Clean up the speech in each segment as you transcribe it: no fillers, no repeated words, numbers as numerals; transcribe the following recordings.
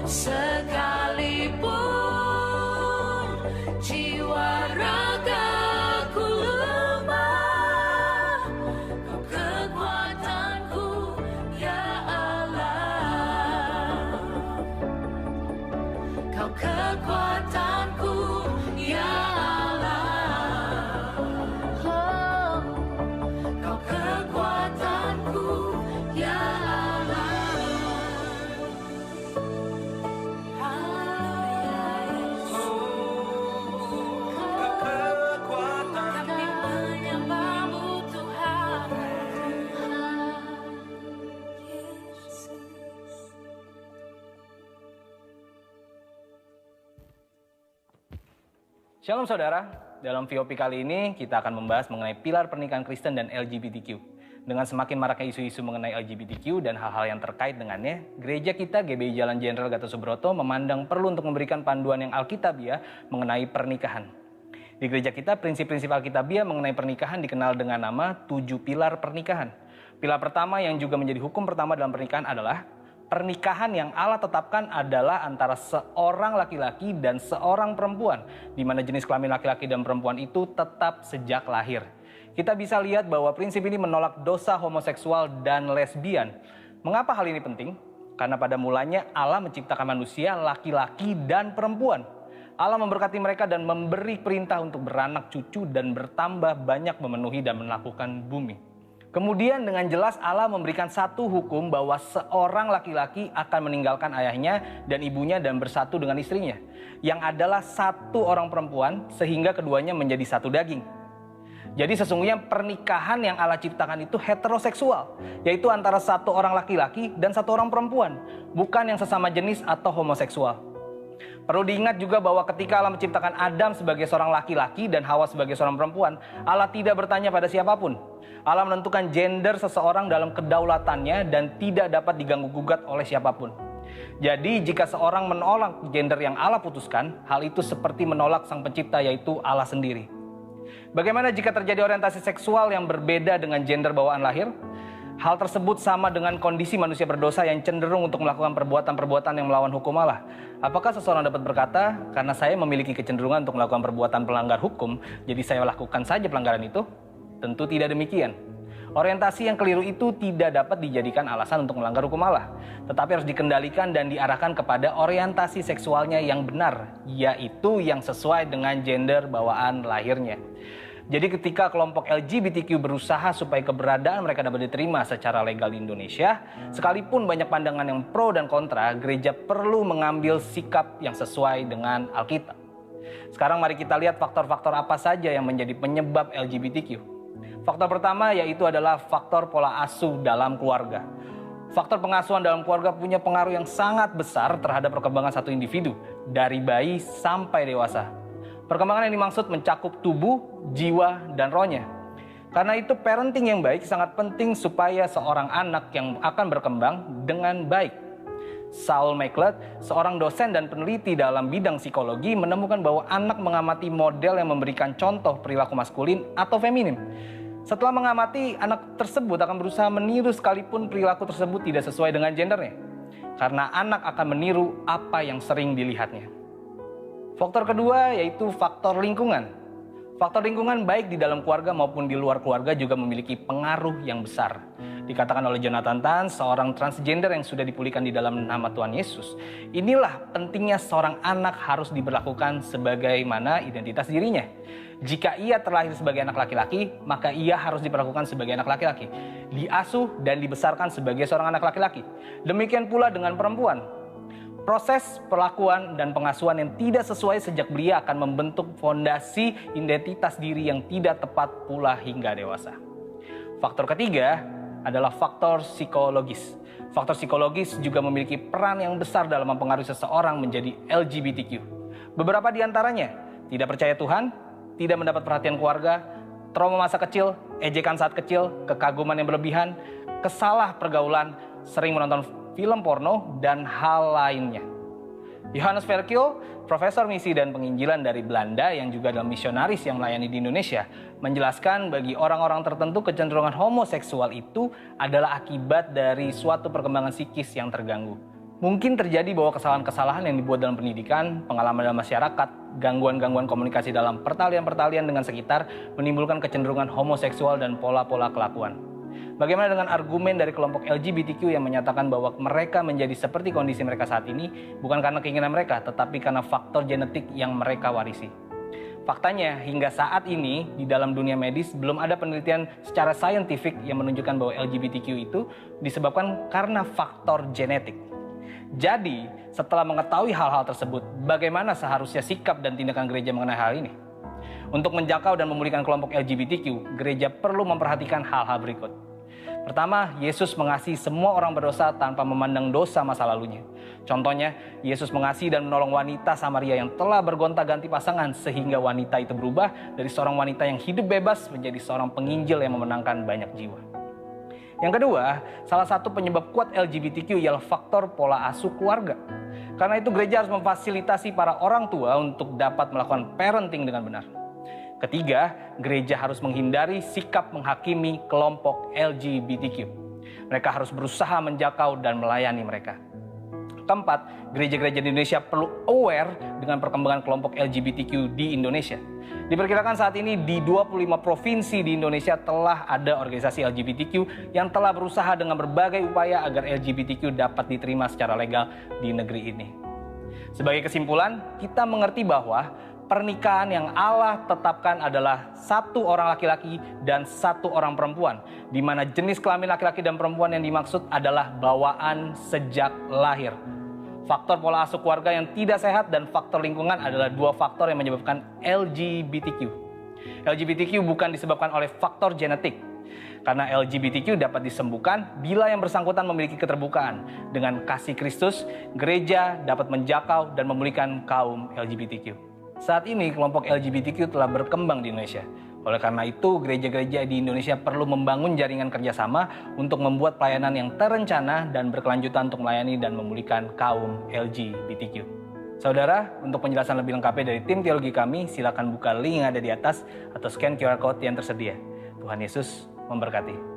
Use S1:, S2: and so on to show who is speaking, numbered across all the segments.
S1: sekalipun jiwa ragaku lemah, Kau kekuatanku, ya Allah. Kau kekuatanku, ya Allah. Oh, Kau kekuatanku, ya Allah. Kami menyembah-Mu, Tuhan. Yesus.
S2: Shalom saudara, dalam VOP kali ini kita akan membahas mengenai pilar pernikahan Kristen dan LGBTQ. Dengan semakin maraknya isu-isu mengenai LGBTQ dan hal-hal yang terkait dengannya, gereja kita GBI Jalan Jenderal Gatot Subroto memandang perlu untuk memberikan panduan yang alkitabiah mengenai pernikahan. Di gereja kita, prinsip-prinsip alkitabiah mengenai pernikahan dikenal dengan nama 7 pilar pernikahan. Pilar pertama yang juga menjadi hukum pertama dalam pernikahan adalah pernikahan yang Allah tetapkan adalah antara seorang laki-laki dan seorang perempuan, di mana jenis kelamin laki-laki dan perempuan itu tetap sejak lahir. Kita bisa lihat bahwa prinsip ini menolak dosa homoseksual dan lesbian. Mengapa hal ini penting? Karena pada mulanya Allah menciptakan manusia laki-laki dan perempuan. Allah memberkati mereka dan memberi perintah untuk beranak cucu dan bertambah banyak memenuhi dan melakukan bumi. Kemudian dengan jelas Allah memberikan satu hukum bahwa seorang laki-laki akan meninggalkan ayahnya dan ibunya dan bersatu dengan istrinya, yang adalah satu orang perempuan sehingga keduanya menjadi satu daging. Jadi sesungguhnya pernikahan yang Allah ciptakan itu heteroseksual, yaitu antara satu orang laki-laki dan satu orang perempuan, bukan yang sesama jenis atau homoseksual. Perlu diingat juga bahwa ketika Allah menciptakan Adam sebagai seorang laki-laki dan Hawa sebagai seorang perempuan, Allah tidak bertanya pada siapapun. Allah menentukan gender seseorang dalam kedaulatannya dan tidak dapat diganggu-gugat oleh siapapun. Jadi jika seorang menolak gender yang Allah putuskan, hal itu seperti menolak Sang Pencipta, yaitu Allah sendiri. Bagaimana jika terjadi orientasi seksual yang berbeda dengan gender bawaan lahir? Hal tersebut sama dengan kondisi manusia berdosa yang cenderung untuk melakukan perbuatan-perbuatan yang melawan hukum Allah. Apakah seseorang dapat berkata, karena saya memiliki kecenderungan untuk melakukan perbuatan pelanggar hukum, jadi saya lakukan saja pelanggaran itu? Tentu tidak demikian. Orientasi yang keliru itu tidak dapat dijadikan alasan untuk melanggar hukum Allah, tetapi harus dikendalikan dan diarahkan kepada orientasi seksualnya yang benar, yaitu yang sesuai dengan gender bawaan lahirnya. Jadi ketika kelompok LGBTQ berusaha supaya keberadaan mereka dapat diterima secara legal di Indonesia, sekalipun banyak pandangan yang pro dan kontra, gereja perlu mengambil sikap yang sesuai dengan Alkitab. Sekarang mari kita lihat faktor-faktor apa saja yang menjadi penyebab LGBTQ. Faktor pertama yaitu adalah faktor pola asuh dalam keluarga. Faktor pengasuhan dalam keluarga punya pengaruh yang sangat besar terhadap perkembangan satu individu, dari bayi sampai dewasa. Perkembangan yang dimaksud mencakup tubuh, jiwa, dan rohnya. Karena itu parenting yang baik sangat penting supaya seorang anak yang akan berkembang dengan baik. Saul Maclett, seorang dosen dan peneliti dalam bidang psikologi, menemukan bahwa anak mengamati model yang memberikan contoh perilaku maskulin atau feminim. Setelah mengamati, anak tersebut akan berusaha meniru sekalipun perilaku tersebut tidak sesuai dengan gendernya. Karena anak akan meniru apa yang sering dilihatnya. Faktor kedua yaitu faktor lingkungan. Faktor lingkungan baik di dalam keluarga maupun di luar keluarga juga memiliki pengaruh yang besar. Dikatakan oleh Jonathan Tan, seorang transgender yang sudah dipulihkan di dalam nama Tuhan Yesus. Inilah pentingnya seorang anak harus diberlakukan sebagaimana identitas dirinya. Jika ia terlahir sebagai anak laki-laki, maka ia harus diperlakukan sebagai anak laki-laki. Diasuh dan dibesarkan sebagai seorang anak laki-laki. Demikian pula dengan perempuan. Proses perlakuan dan pengasuhan yang tidak sesuai sejak belia akan membentuk fondasi identitas diri yang tidak tepat pula hingga dewasa. Faktor ketiga adalah faktor psikologis. Faktor psikologis juga memiliki peran yang besar dalam mempengaruhi seseorang menjadi LGBTQ. Beberapa di antaranya tidak percaya Tuhan, tidak mendapat perhatian keluarga, trauma masa kecil, ejekan saat kecil, kekaguman yang berlebihan, kesalah pergaulan, sering menonton film porno, dan hal lainnya. Johannes Verkil, profesor misi dan penginjilan dari Belanda yang juga adalah misionaris yang melayani di Indonesia, menjelaskan bagi orang-orang tertentu kecenderungan homoseksual itu adalah akibat dari suatu perkembangan psikis yang terganggu. Mungkin terjadi bahwa kesalahan-kesalahan yang dibuat dalam pendidikan, pengalaman dalam masyarakat, gangguan-gangguan komunikasi dalam pertalian-pertalian dengan sekitar menimbulkan kecenderungan homoseksual dan pola-pola kelakuan. Bagaimana dengan argumen dari kelompok LGBTQ yang menyatakan bahwa mereka menjadi seperti kondisi mereka saat ini bukan karena keinginan mereka, tetapi karena faktor genetik yang mereka warisi? Faktanya, hingga saat ini di dalam dunia medis belum ada penelitian secara saintifik yang menunjukkan bahwa LGBTQ itu disebabkan karena faktor genetik. Jadi, setelah mengetahui hal-hal tersebut, bagaimana seharusnya sikap dan tindakan gereja mengenai hal ini? Untuk menjangkau dan memulihkan kelompok LGBTQ, gereja perlu memperhatikan hal-hal berikut. Pertama, Yesus mengasihi semua orang berdosa tanpa memandang dosa masa lalunya. Contohnya, Yesus mengasihi dan menolong wanita Samaria yang telah bergonta-ganti pasangan sehingga wanita itu berubah dari seorang wanita yang hidup bebas menjadi seorang penginjil yang memenangkan banyak jiwa. Yang kedua, salah satu penyebab kuat LGBTQ ialah faktor pola asuh keluarga. Karena itu gereja harus memfasilitasi para orang tua untuk dapat melakukan parenting dengan benar. Ketiga, gereja harus menghindari sikap menghakimi kelompok LGBTQ. Mereka harus berusaha menjangkau dan melayani mereka. Keempat, gereja-gereja di Indonesia perlu aware dengan perkembangan kelompok LGBTQ di Indonesia. Diperkirakan saat ini di 25 provinsi di Indonesia telah ada organisasi LGBTQ yang telah berusaha dengan berbagai upaya agar LGBTQ dapat diterima secara legal di negeri ini. Sebagai kesimpulan, kita mengerti bahwa pernikahan yang Allah tetapkan adalah satu orang laki-laki dan satu orang perempuan, di mana jenis kelamin laki-laki dan perempuan yang dimaksud adalah bawaan sejak lahir. Faktor pola asuh keluarga yang tidak sehat dan faktor lingkungan adalah dua faktor yang menyebabkan LGBTQ. LGBTQ bukan disebabkan oleh faktor genetik, karena LGBTQ dapat disembuhkan bila yang bersangkutan memiliki keterbukaan. Dengan kasih Kristus, gereja dapat menjangkau dan memulihkan kaum LGBTQ. Saat ini kelompok LGBTQ telah berkembang di Indonesia. Oleh karena itu, gereja-gereja di Indonesia perlu membangun jaringan kerjasama untuk membuat pelayanan yang terencana dan berkelanjutan untuk melayani dan memulihkan kaum LGBTQ. Saudara, untuk penjelasan lebih lengkapnya dari tim teologi kami, silakan buka link yang ada di atas atau scan QR Code yang tersedia. Tuhan Yesus memberkati.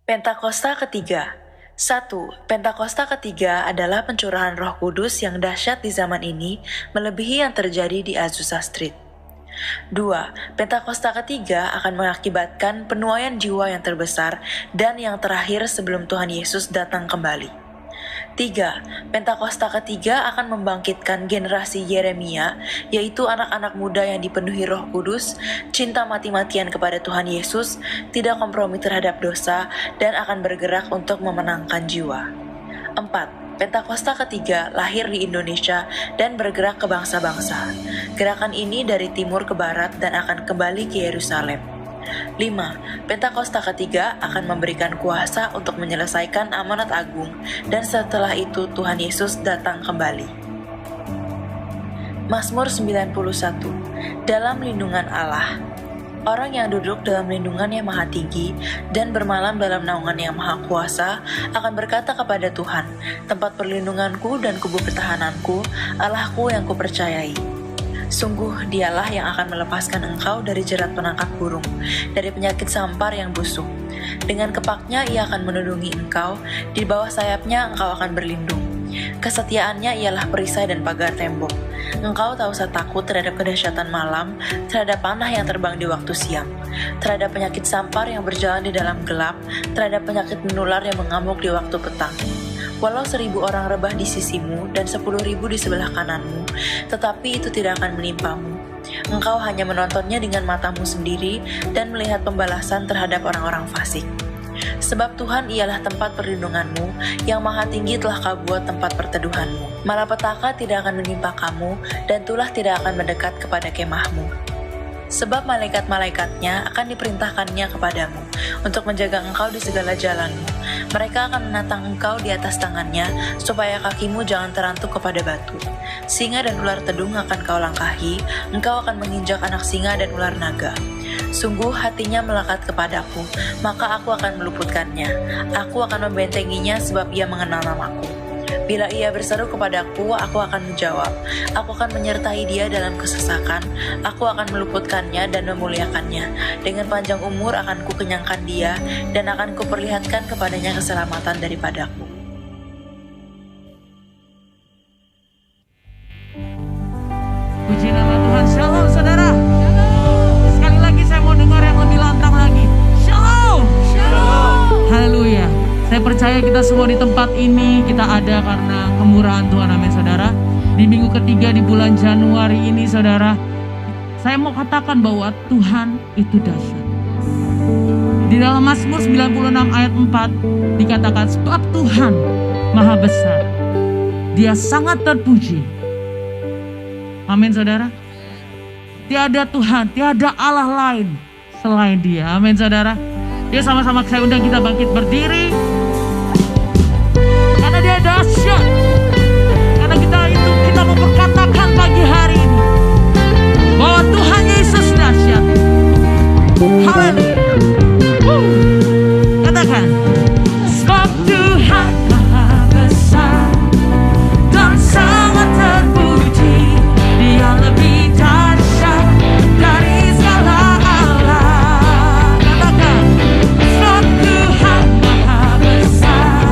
S3: Pentakosta ketiga. 1. Pentakosta ketiga adalah pencurahan Roh Kudus yang dahsyat di zaman ini, melebihi yang terjadi di Azusa Street. 2. Pentakosta ketiga akan mengakibatkan penuaian jiwa yang terbesar dan yang terakhir sebelum Tuhan Yesus datang kembali. 3. Pentakosta ketiga akan membangkitkan generasi Yeremia, yaitu anak-anak muda yang dipenuhi Roh Kudus, cinta mati-matian kepada Tuhan Yesus, tidak kompromi terhadap dosa, dan akan bergerak untuk memenangkan jiwa. 4. Pentakosta ketiga lahir di Indonesia dan bergerak ke bangsa-bangsa. Gerakan ini dari timur ke barat dan akan kembali ke Yerusalem. 5. Pentakosta ketiga akan memberikan kuasa untuk menyelesaikan amanat agung, dan setelah itu Tuhan Yesus datang kembali. Mazmur 91. Dalam lindungan Allah. Orang yang duduk dalam lindungan yang maha tinggi dan bermalam dalam naungan yang maha kuasa akan berkata kepada Tuhan, tempat perlindunganku dan kubu pertahananku, Allahku yang kupercayai. Sungguh dialah yang akan melepaskan engkau dari jerat penangkap burung, dari penyakit sampar yang busuk. Dengan kepaknya ia akan melindungi engkau, di bawah sayapnya engkau akan berlindung. Kesetiaannya ialah perisai dan pagar tembok. Engkau tak usah takut terhadap kedahsyatan malam, terhadap panah yang terbang di waktu siang, terhadap penyakit sampar yang berjalan di dalam gelap, terhadap penyakit menular yang mengamuk di waktu petang. Walau 1.000 orang rebah di sisimu dan 10.000 di sebelah kananmu, tetapi itu tidak akan menimpamu. Engkau hanya menontonnya dengan matamu sendiri dan melihat pembalasan terhadap orang-orang fasik. Sebab Tuhan ialah tempat perlindunganmu, yang maha tinggi telah kau buat tempat perteduhanmu. Malapetaka tidak akan menimpa kamu, dan tulah tidak akan mendekat kepada kemahmu. Sebab malaikat-malaikatnya akan diperintahkannya kepadamu, untuk menjaga engkau di segala jalanmu. Mereka akan menatang engkau di atas tangannya, supaya kakimu jangan terantuk kepada batu. Singa dan ular tedung akan kau langkahi, engkau akan menginjak anak singa dan ular naga. Sungguh hatinya melekat kepadaku, maka aku akan meluputkannya. Aku akan membentenginya sebab ia mengenal namaku. Bila ia berseru kepadaku, aku akan menjawab. Aku akan menyertai dia dalam kesesakan. Aku akan meluputkannya dan memuliakannya. Dengan panjang umur akan kukenyangkan dia, dan akan kuperlihatkan kepadanya keselamatan daripadaku.
S4: Puji nama Tuhan. Shalom saudara. Sekali lagi saya mau dengar yang lebih lantang lagi. Shalom. Haleluya. Saya percaya kita semua di tempat ini kita ada karena kemurahan Tuhan, amin saudara. Di minggu ketiga di bulan Januari ini saudara, saya mau katakan bahwa Tuhan itu dahsyat. Di dalam Mazmur 96 ayat 4 dikatakan, sebab Tuhan maha besar, Dia sangat terpuji. Amin saudara. Tiada Tuhan, tiada Allah lain selain Dia. Amin saudara. Yuk sama-sama saya undang kita bangkit berdiri. Karena Dia dahsyat. Karena kita mau berkatakan pagi hari ini bahwa Tuhan Yesus dahsyat. Haleluya. Katakan, sebab Tuhan maha besar dan sangat terpuji. Dia lebih dahsyat dari segala Allah. Katakan, sebab Tuhan maha besar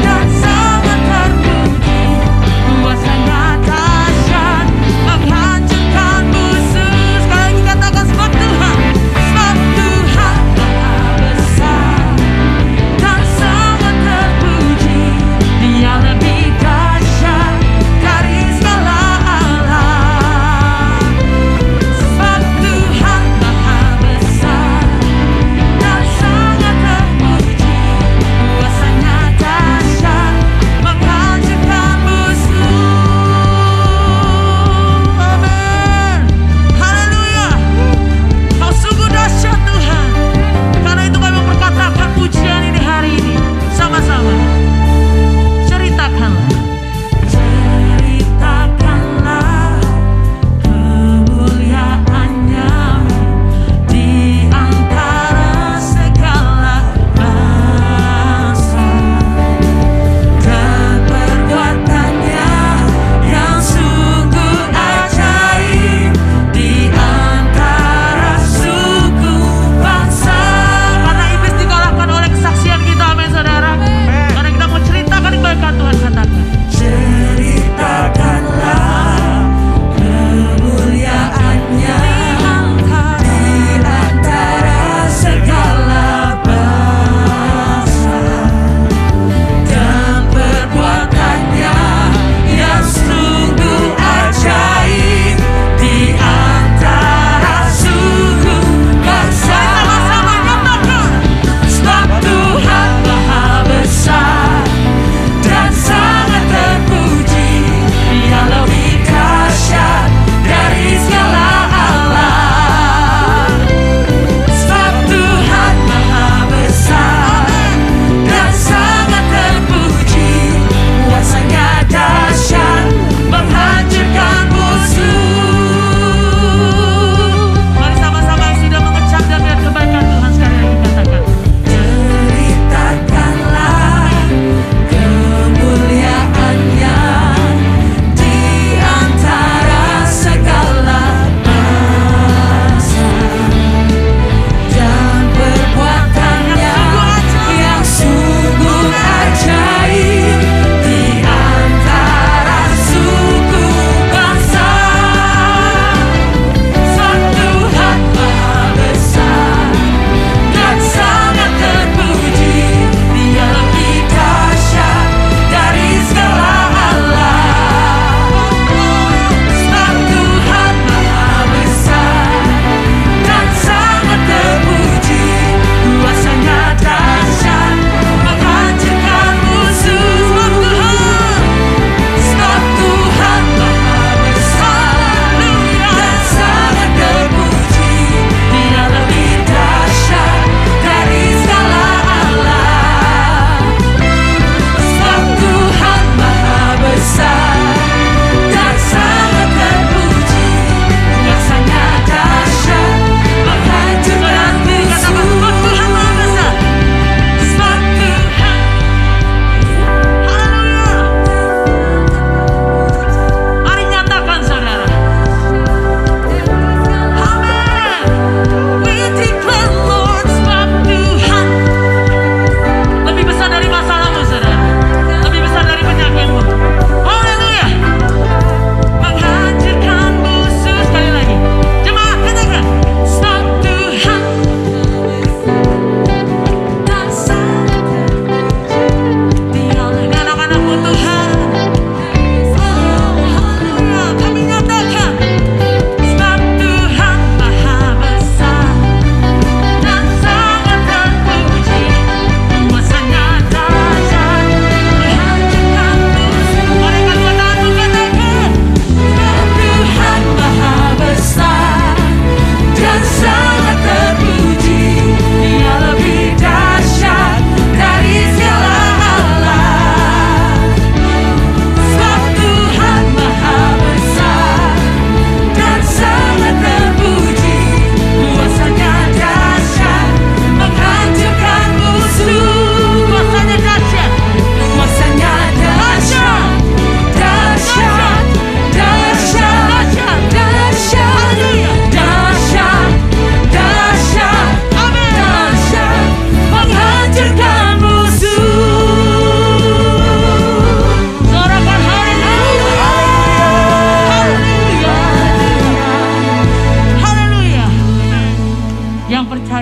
S4: dan sangat terpuji. Kuasanya dahsyat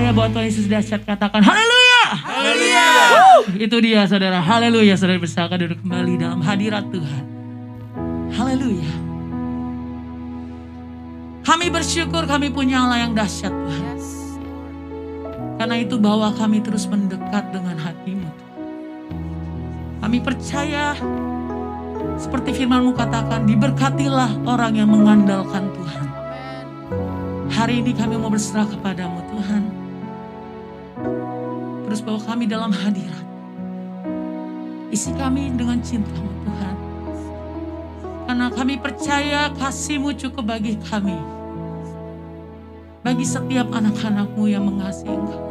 S4: percaya bahwa Tuhan Yesus dahsyat, katakan haleluya. Haleluya. Itu dia saudara, haleluya. Saudara bersilakan duduk kembali dalam hadirat Tuhan. Haleluya. Kami bersyukur kami punya Allah yang dahsyat Tuhan. Karena itu bawa kami terus mendekat dengan hati-Mu Tuhan. Kami percaya seperti firman-Mu katakan, diberkatilah orang yang mengandalkan Tuhan. Hari ini kami mau berserah kepadamu Tuhan. Terus bawa kami dalam hadirat. Isi kami dengan cinta-Mu Tuhan. Karena kami percaya kasih-Mu cukup bagi kami. Bagi setiap anak-anak-Mu yang mengasihi Engkau.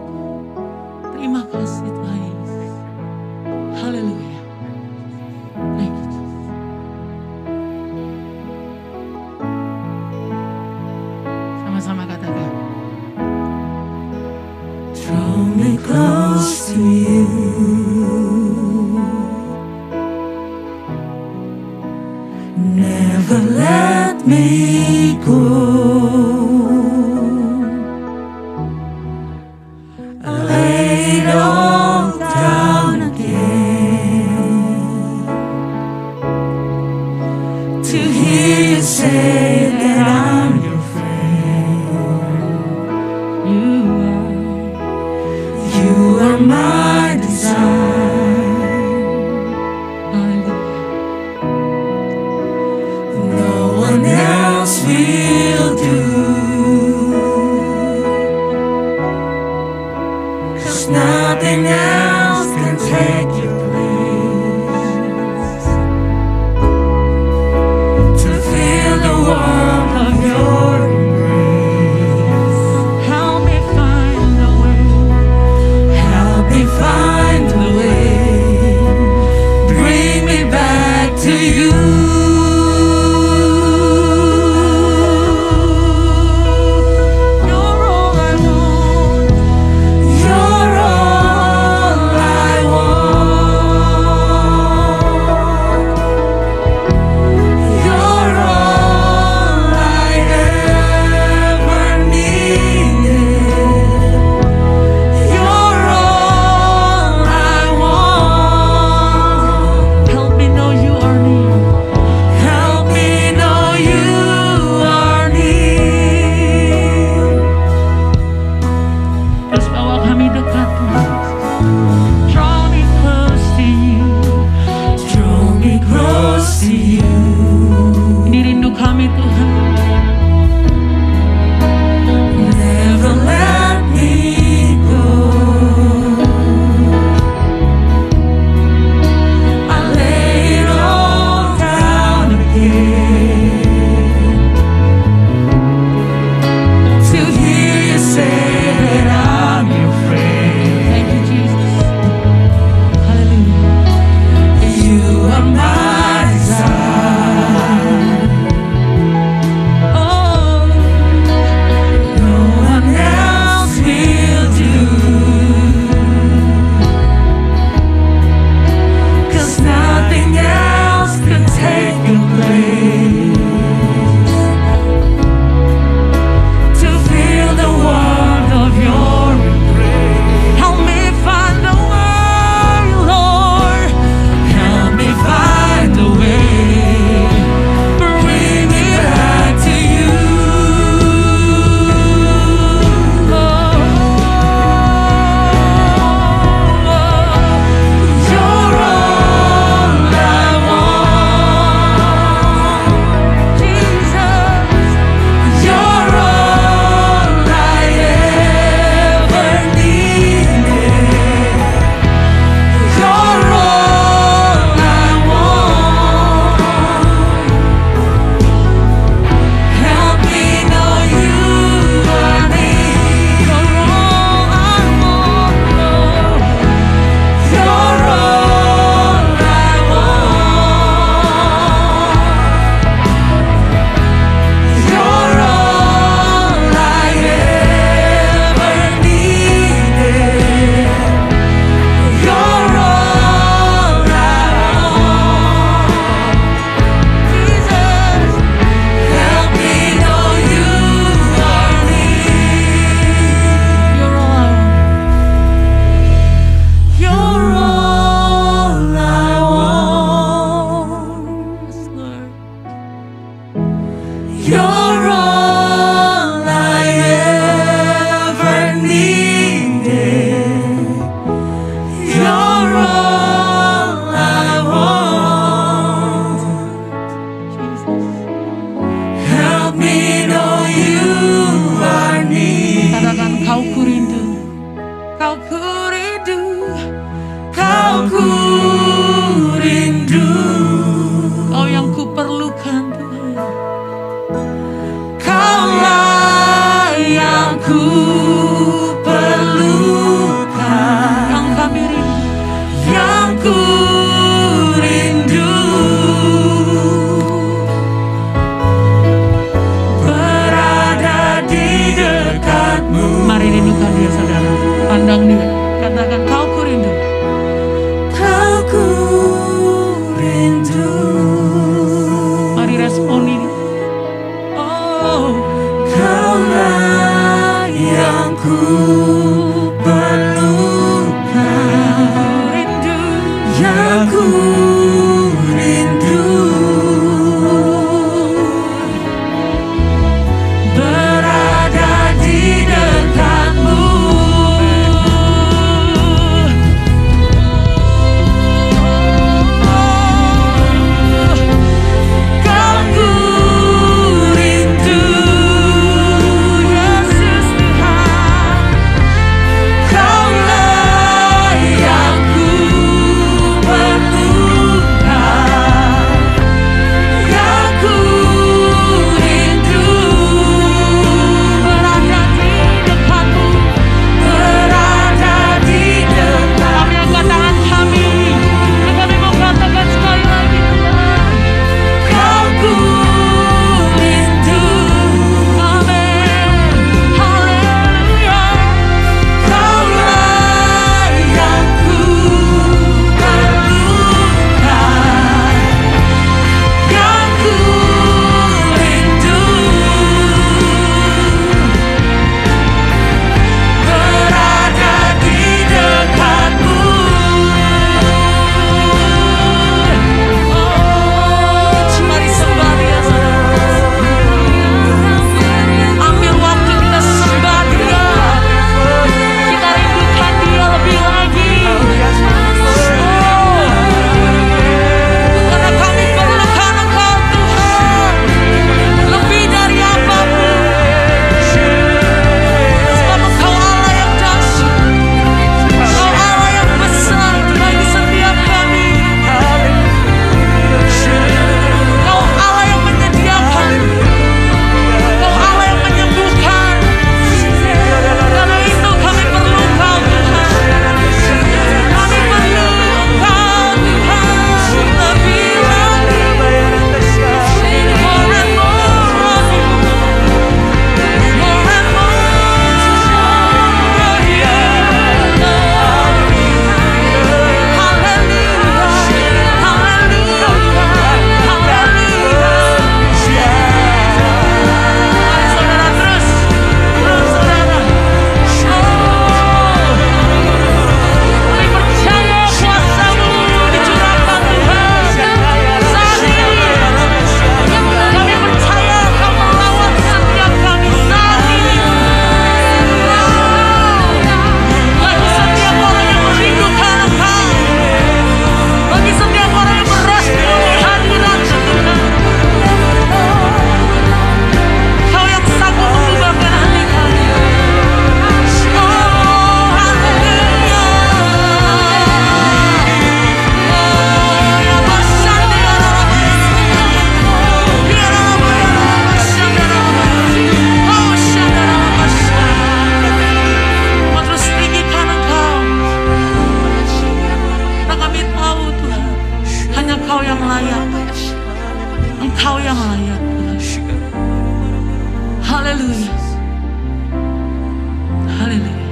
S4: Terima kasih Tuhan Yesus. Haleluya. Thank you Jesus. Sama-sama katakan.
S5: Draw me close to you. Never let me go. I lay it all down again to hear you say that I'm your friend. You ku perlukan,
S4: yang kami rindu,
S5: yang ku rindu, berada di dekatmu.
S4: mari rindukan dia saudara, pandang dia, katakan kau ku rindu.
S5: Kau ku rindu,
S4: Mari respon ini. Oh,
S5: Kaulah yang ku perlukan,
S4: rindu,
S5: yang ku rindu, berada di dekatmu. Kau ku rindu,
S4: Yesus Tuhan.
S5: Kaulah yang ku perlukan, yang ku rindu,
S4: Berada di dekatmu.
S5: berada di dekatmu.
S4: Kami angkat tangan kami, dan kami mau katakan sekali lagi Tuhan.
S5: Kau ku rindu,
S4: Amin. Haleluya.
S5: Kaulah yang ku perlukan, yang ku rindu, berada di dekatmu.
S4: Mari sembah dia saudara. Ambil waktu kita sembah dia. Kita rindukan dia lebih lagi. Karena kami perlukan Engkau Tuhan, lebih dari apapun. Sebab Engkau Allah yang dahsyat, Engkau Allah yang besar bagi setiap kami. Engkau Allah yang menyediakan, Engkau Allah yang menyembuhkan. Karena itu kami perlu Engkau Tuhan. Kami perlu Engkau Tuhan lebih lagi. More and more, more and more, Hallelujah, hallelujah, hallelujah. Saudara terus saudara. Kami percaya kuasa-Mu dicurahkan Tuhan saat ini. Kami percaya Engkau melawat setiap kami saat ini. Bagi setiap orang yang merindukan Engkau, bagi setiap orang yang merestui hadirat Tuhan, Kau yang sanggup mengubahkan hati kami. Oh, haleluya. Oh, ya Masyanda, ya Rabbi. Ya Rabbi, ya Masyanda, ya Rabbi. Oh, Syanda, ya Masyanda. Kau terus tinggikan Engkau. Karena kami tahu Tuhan, hanya Kau yang layak. Engkau yang layak Tuhan. Haleluya. Haleluya.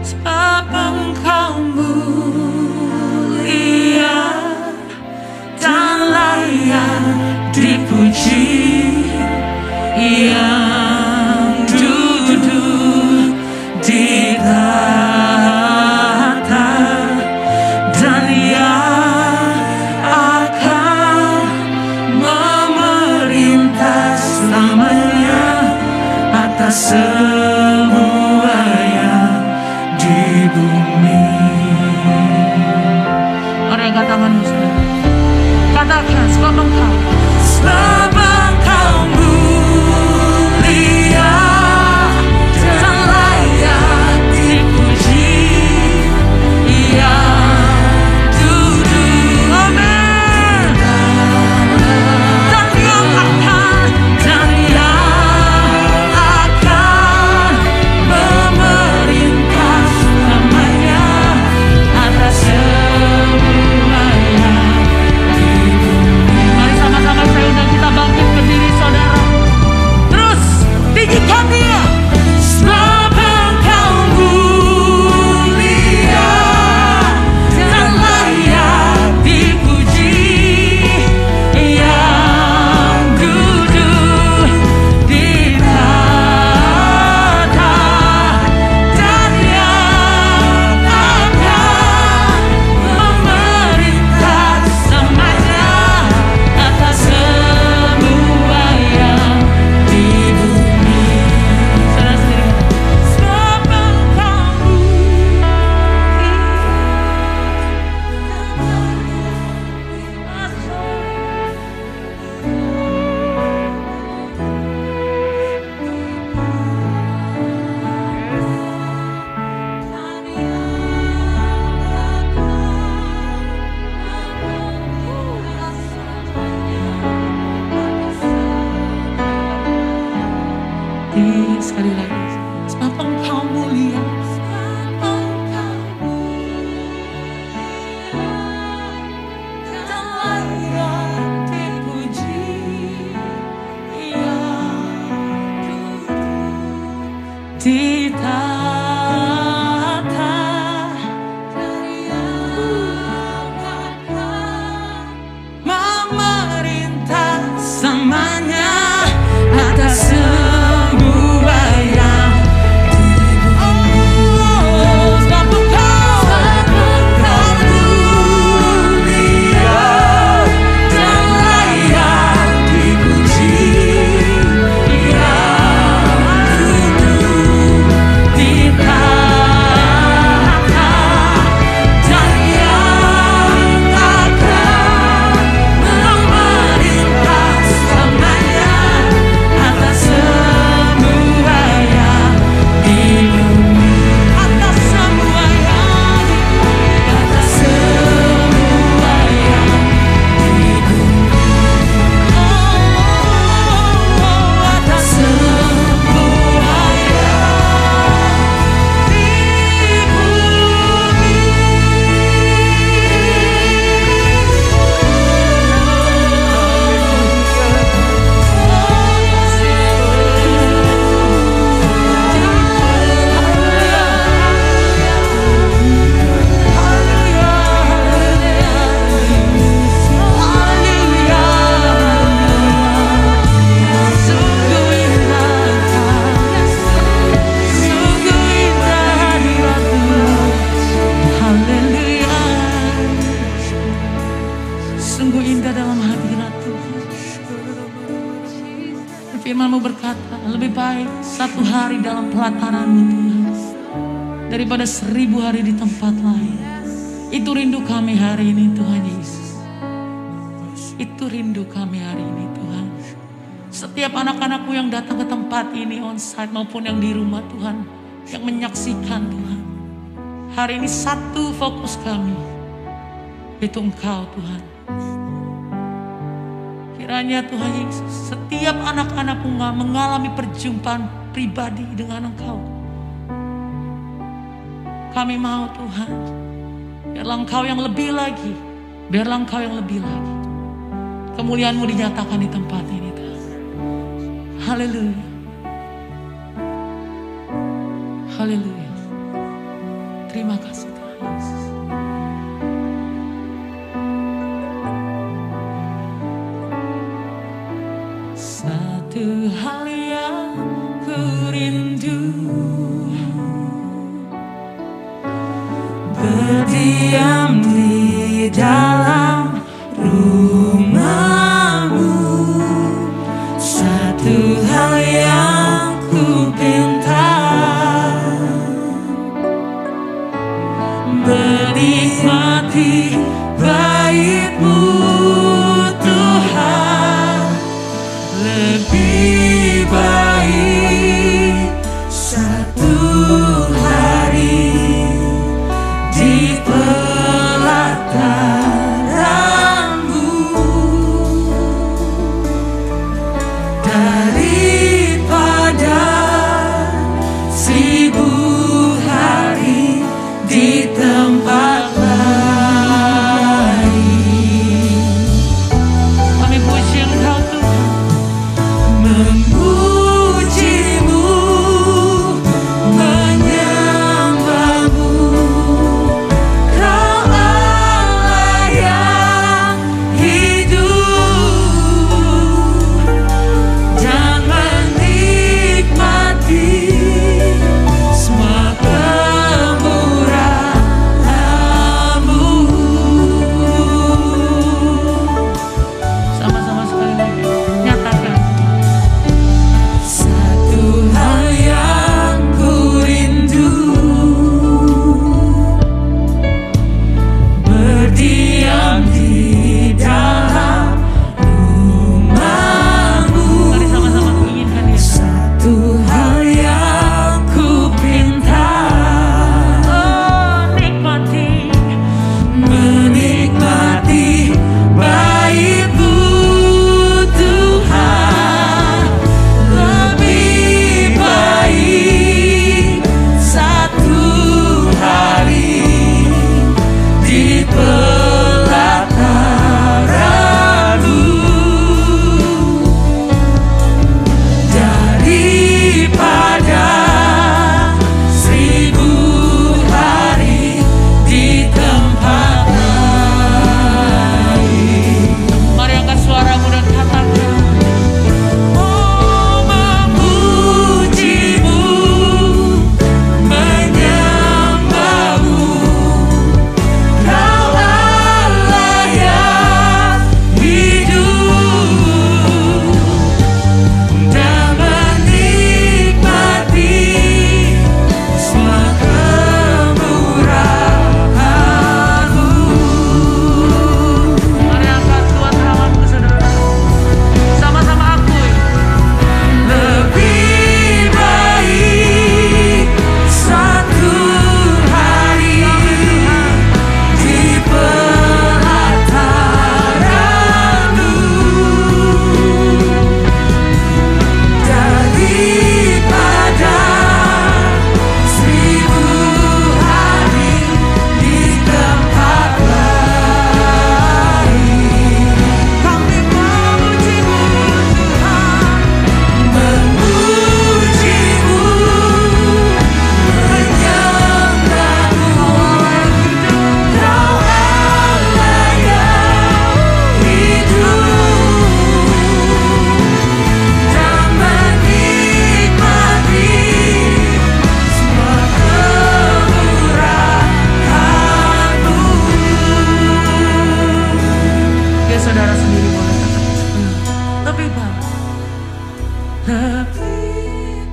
S5: Sebab Engkau mulia dan layak dipuji, yang duduk di tahta dan yang akan memerintah selamanya atas semua yang di bumi.
S4: Mari angkat tanganmu saudara. Katakan sebab Engkau.
S5: Sebab Engkau mulia dan layak dipuji, yang duduk, amin, dan yang akan
S4: hati. Sekali lagi, sebab Engkau mulia. Di tata memerintah semuanya atas semua yang sebab Engkau mulia dan layak dipuji. Sungguh indah dalam hadirat Tuhan. Firman-Mu berkata, lebih baik 1 hari dalam pelataran-Mu Tuhan daripada 1000 hari di tempat lain. Itu rindu kami hari ini Tuhan Yesus. Itu rindu kami hari ini Tuhan. Setiap anak-anak-Mu yang datang ke tempat ini onsite maupun yang di rumah Tuhan, yang menyaksikan Tuhan. Hari ini satu fokus kami, itu Engkau Tuhan. Kiranya Tuhan Yesus, setiap anak-anak-Mu mengalami perjumpaan pribadi dengan Engkau. Kami mau Tuhan, biarlah Engkau yang lebih lagi, biarlah Engkau yang lebih lagi. Kemuliaan-Mu dinyatakan di tempat ini Tuhan. Haleluya. Haleluya. Terima kasih Tuhan Yesus. Satu hal yang ku rindu, berdiam di dalam rumah-Mu. Satu hal yang ku pinta, menikmati bait-Mu Tuhan. Lebih baik 1 hari di pelataran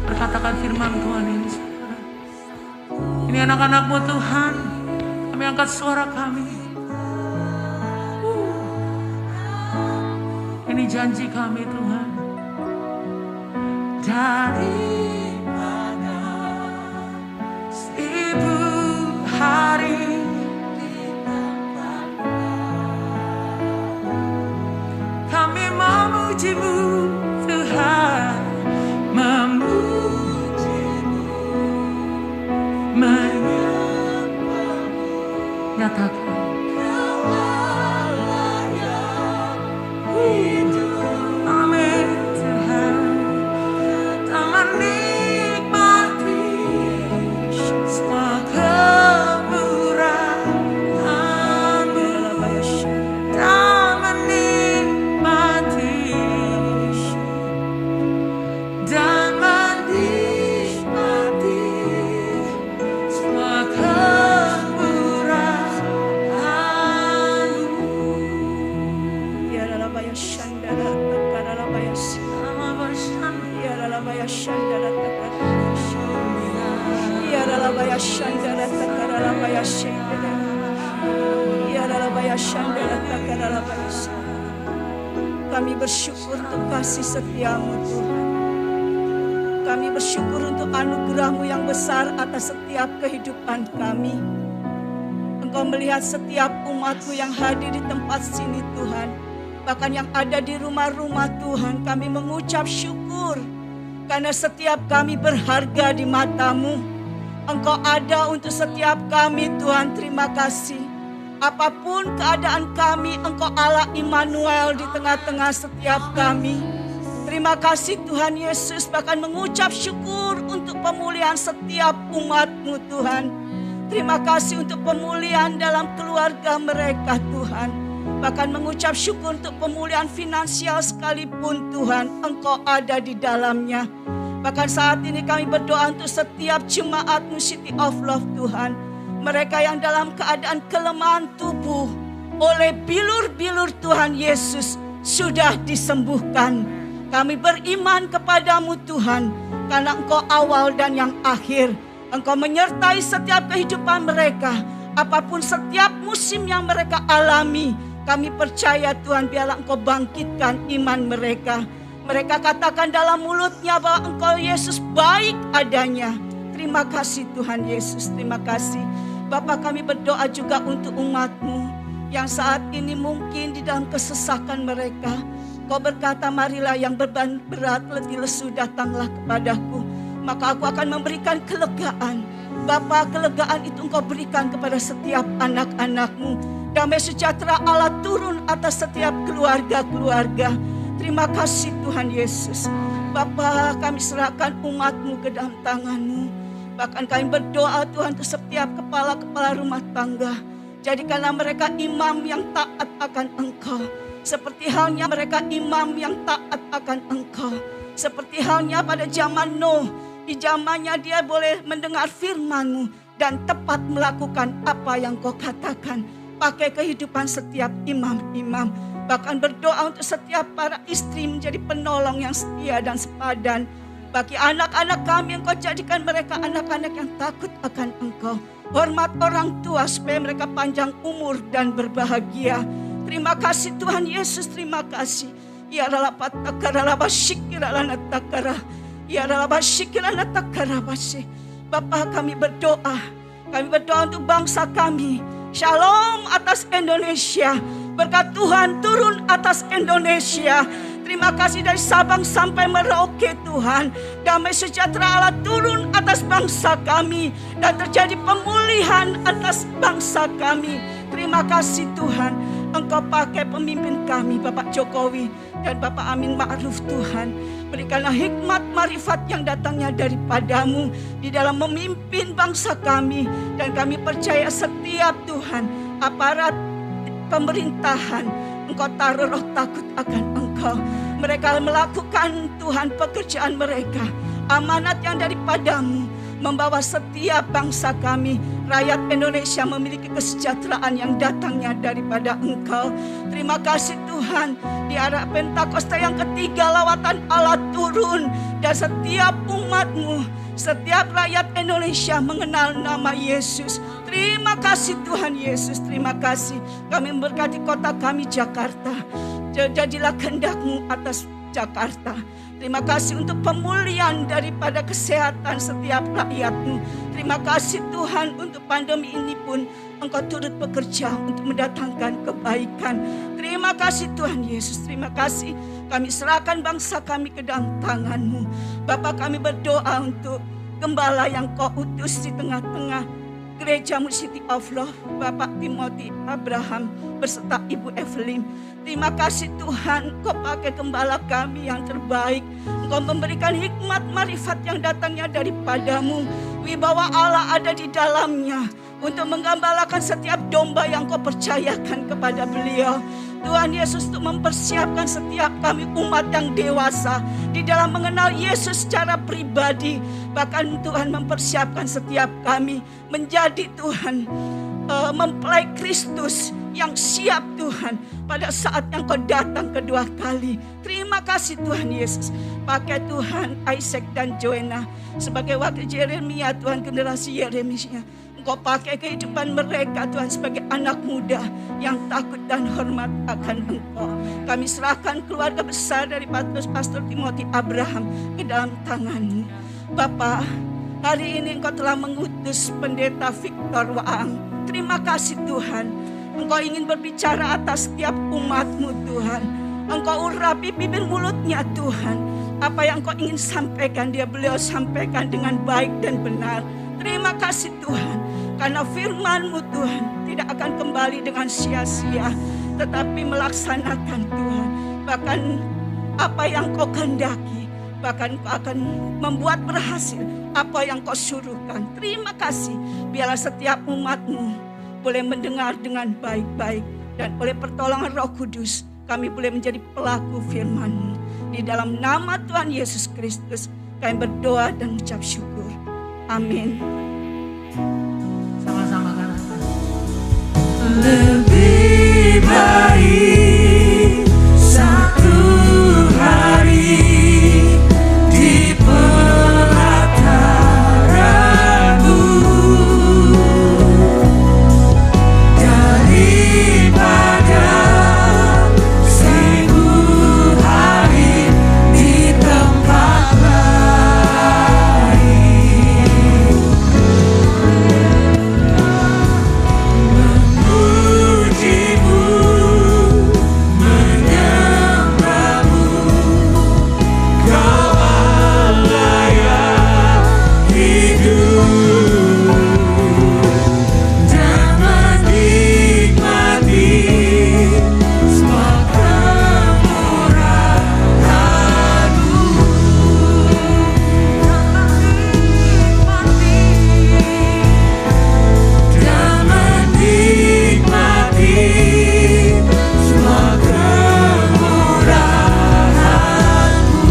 S4: Berkatakan firman Tuhan ini, saudara. Ini anak-anak-Mu Tuhan, kami angkat suara kami. Ini janji kami Tuhan. Dari mana 1000 hari kami memuji-Mu Tuhan, memuji-Mu, menyembah-Mu. Nyatakan amin Tuhan, tak menikmati semua kemurahan-Mu, tak menikmati dan menikmati semua kemurahan-Mu.
S6: Kami bersyukur untuk kasih setia-Mu Tuhan. Kami bersyukur untuk anugerah-Mu yang besar atas setiap kehidupan kami. Engkau melihat setiap umat-Mu yang hadir di tempat sini Tuhan. Bahkan yang ada di rumah-rumah Tuhan, kami mengucap syukur. Karena setiap kami berharga di mata-Mu. Engkau ada untuk setiap kami Tuhan, terima kasih. Apapun keadaan kami, Engkau Allah Immanuel di tengah-tengah setiap kami. Terima kasih Tuhan Yesus, bahkan mengucap syukur untuk pemulihan setiap umat-Mu Tuhan. Terima kasih untuk pemulihan dalam keluarga mereka Tuhan. Bahkan mengucap syukur untuk pemulihan finansial sekalipun Tuhan, Engkau ada di dalamnya. Bahkan saat ini kami berdoa untuk setiap jemaat-Mu City of Love Tuhan. Mereka yang dalam keadaan kelemahan tubuh oleh bilur-bilur Tuhan Yesus sudah disembuhkan. Kami beriman kepadamu Tuhan, karena Engkau awal dan yang akhir. Engkau menyertai setiap kehidupan mereka, apapun setiap musim yang mereka alami. Kami percaya Tuhan, biarlah Engkau bangkitkan iman mereka. Mereka katakan dalam mulutnya bahwa Engkau Yesus baik adanya. Terima kasih Tuhan Yesus, terima kasih. Bapa, kami berdoa juga untuk umat-Mu yang saat ini mungkin di dalam kesesakan mereka. Kau berkata, marilah yang beban berat letih lesu datanglah kepadaku, maka aku akan memberikan kelegaan. Bapa, kelegaan itu Engkau berikan kepada setiap anak-anak-Mu. Damai sejahtera Allah turun atas setiap keluarga-keluarga. Terima kasih Tuhan Yesus. Bapa, kami serahkan umat-Mu ke dalam tangan-Mu. Bahkan kami berdoa Tuhan untuk setiap kepala-kepala rumah tangga. Jadikanlah mereka imam yang taat akan Engkau. Seperti halnya mereka imam yang taat akan Engkau. Seperti halnya pada zaman Nuh. Di zamannya dia boleh mendengar firman-Mu dan tepat melakukan apa yang Kau katakan. Pakai kehidupan setiap imam-imam. Bahkan berdoa untuk setiap para istri menjadi penolong yang setia dan sepadan. Bagi anak-anak kami, Engkau jadikan mereka anak-anak yang takut akan Engkau. Hormat orang tua supaya mereka panjang umur dan berbahagia. Terima kasih Tuhan Yesus, terima kasih. Ya Allah patakara basyikira lana takara. Ya Allah basyikira lana takara basy. Bapa, kami berdoa. Kami berdoa untuk bangsa kami. Shalom atas Indonesia. Berkat Tuhan turun atas Indonesia. Terima kasih dari Sabang sampai Merauke Tuhan. Damai sejahtera Allah turun atas bangsa kami. Dan terjadi pemulihan atas bangsa kami. Terima kasih Tuhan. Engkau pakai pemimpin kami Bapak Jokowi dan Bapak Amin Ma'ruf Tuhan. Berikanlah hikmat marifat yang datangnya daripadamu di dalam memimpin bangsa kami. Dan kami percaya setiap Tuhan aparat pemerintahan Engkau taruh roh takut akan Engkau. Mereka melakukan Tuhan pekerjaan mereka, amanat yang daripadamu. membawa setiap bangsa kami, rakyat Indonesia memiliki kesejahteraan yang datangnya daripada Engkau. Terima kasih Tuhan, di era Pentakosta yang ketiga lawatan Allah turun dan setiap umat-Mu, setiap rakyat Indonesia mengenal nama Yesus. Terima kasih Tuhan Yesus, terima kasih. Kami memberkati kota kami Jakarta. Jadilah kehendak-Mu atas Jakarta. Terima kasih untuk pemulihan daripada kesehatan setiap rakyat-Mu. Terima kasih Tuhan untuk pandemi ini pun Engkau turut bekerja untuk mendatangkan kebaikan. Terima kasih Tuhan Yesus, terima kasih. Kami serahkan bangsa kami ke dalam tangan-Mu. Bapa, kami berdoa untuk gembala yang Kau utus di tengah-tengah Gereja-Mu City of Love, Bapak Timothy Abraham beserta Ibu Evelyn. Terima kasih Tuhan, Kau pakai gembala kami yang terbaik. Engkau memberikan hikmat marifat yang datangnya daripada-Mu. Wibawa Allah ada di dalamnya untuk menggembalakan setiap domba yang Kau percayakan kepada beliau. Tuhan Yesus, untuk mempersiapkan setiap kami umat yang dewasa di dalam mengenal Yesus secara pribadi. Bahkan Tuhan mempersiapkan setiap kami menjadi Tuhan mempelai Kristus yang siap Tuhan pada saat yang Kau datang kedua kali. Terima kasih Tuhan Yesus. Pakai Tuhan Isaac dan Joanna sebagai wakil Yeremia, Tuhan generasi Yeremia. Kau pakai kehidupan mereka Tuhan sebagai anak muda yang takut dan hormat akan Engkau. Kami serahkan keluarga besar dari Pastor Timothy Abraham ke dalam tangan-Mu. Bapa, hari ini Engkau telah mengutus Pendeta Victor Waang. Terima kasih Tuhan. Engkau ingin berbicara atas setiap umat-Mu Tuhan. Engkau urapi bibir mulutnya Tuhan. Apa yang Engkau ingin sampaikan, beliau sampaikan dengan baik dan benar. Terima kasih Tuhan, karena firman-Mu Tuhan tidak akan kembali dengan sia-sia, tetapi melaksanakan Tuhan. Bahkan apa yang Kau kehendaki, bahkan Kau akan membuat berhasil apa yang Kau suruhkan. Terima kasih, biarlah setiap umat-Mu boleh mendengar dengan baik-baik, dan oleh pertolongan Roh Kudus kami boleh menjadi pelaku firman-Mu. Di dalam nama Tuhan Yesus Kristus kami berdoa dan mengucap syukur. Amin.
S4: Sama-sama kan.
S5: Lebih baik satu hari di pelataran-Mu daripada 1000 hari di tempat lain. Memuji-Mu, menyembah-Mu, Kau Allah yang hidup, dan menikmati semua kemurahan-Mu, dan menikmati semua kemurahan-Mu,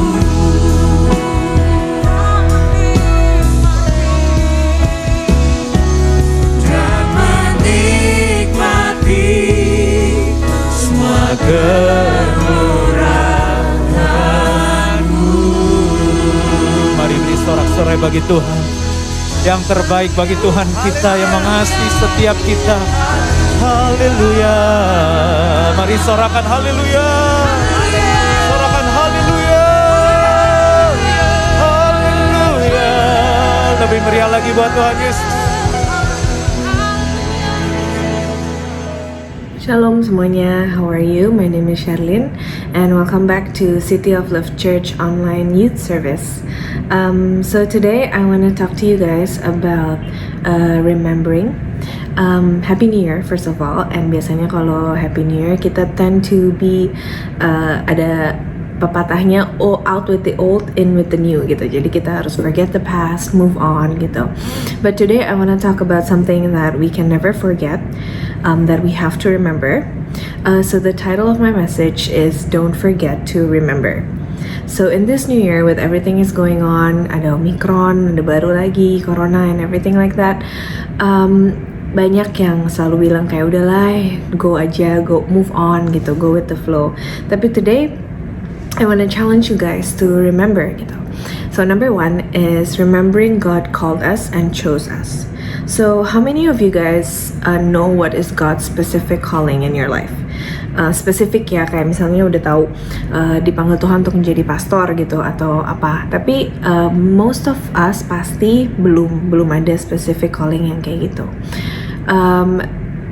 S5: dan menikmati semua kemurahan-Mu.
S7: Mari beri sorak-sorai bagi Tuhan. Yang terbaik bagi Tuhan kita yang mengasihi setiap kita. Haleluya. Mari sorakan haleluya. Sorakan haleluya. Haleluya. Lebih meriah lagi buat Tuhan Yesus.
S8: Shalom semuanya, how are you? My name is Sherlyn and welcome back to City of Love Church online youth service. So today I want to talk to you guys about remembering. Happy New Year first of all, and biasanya kalau Happy New Year kita tend to be ada pepatahnya out with the old, in with the new gitu. Jadi kita harus forget the past, move on gitu. But today I want to talk about something that we can never forget, that we have to remember. So the title of my message is Don't Forget to Remember. So in this new year, with everything is going on, ada Omicron, ada baru lagi Corona and everything like that, banyak yang selalu bilang kayak udahlah, go aja, go move on gitu, go with the flow. Tapi today I wanna challenge you guys to remember gitu. So number one is remembering God called us and chose us. So how many of you guys know what is God's specific calling in your life? Spesifik ya, kayak misalnya udah tahu dipanggil Tuhan untuk menjadi pastor gitu atau apa. Tapi most of us pasti belum ada specific calling yang kayak gitu.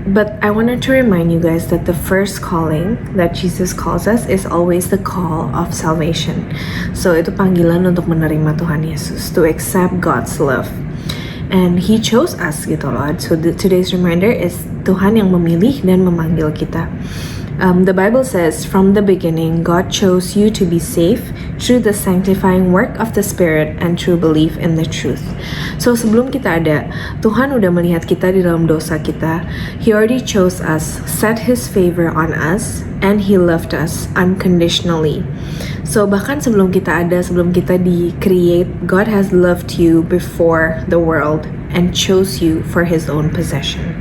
S8: But I wanted to remind you guys that the first calling that Jesus calls us is always the call of salvation. So itu panggilan untuk menerima Tuhan Yesus, to accept God's love. And He chose us gitu loh. So today's reminder is Tuhan yang memilih dan memanggil kita. The Bible says, from the beginning, God chose you to be saved through the sanctifying work of the Spirit and true belief in the truth. So sebelum kita ada, Tuhan udah melihat kita di dalam dosa kita. He already chose us, set His favor on us, and He loved us unconditionally. So bahkan sebelum kita ada, sebelum kita di-create, God has loved you before the world and chose you for His own possession.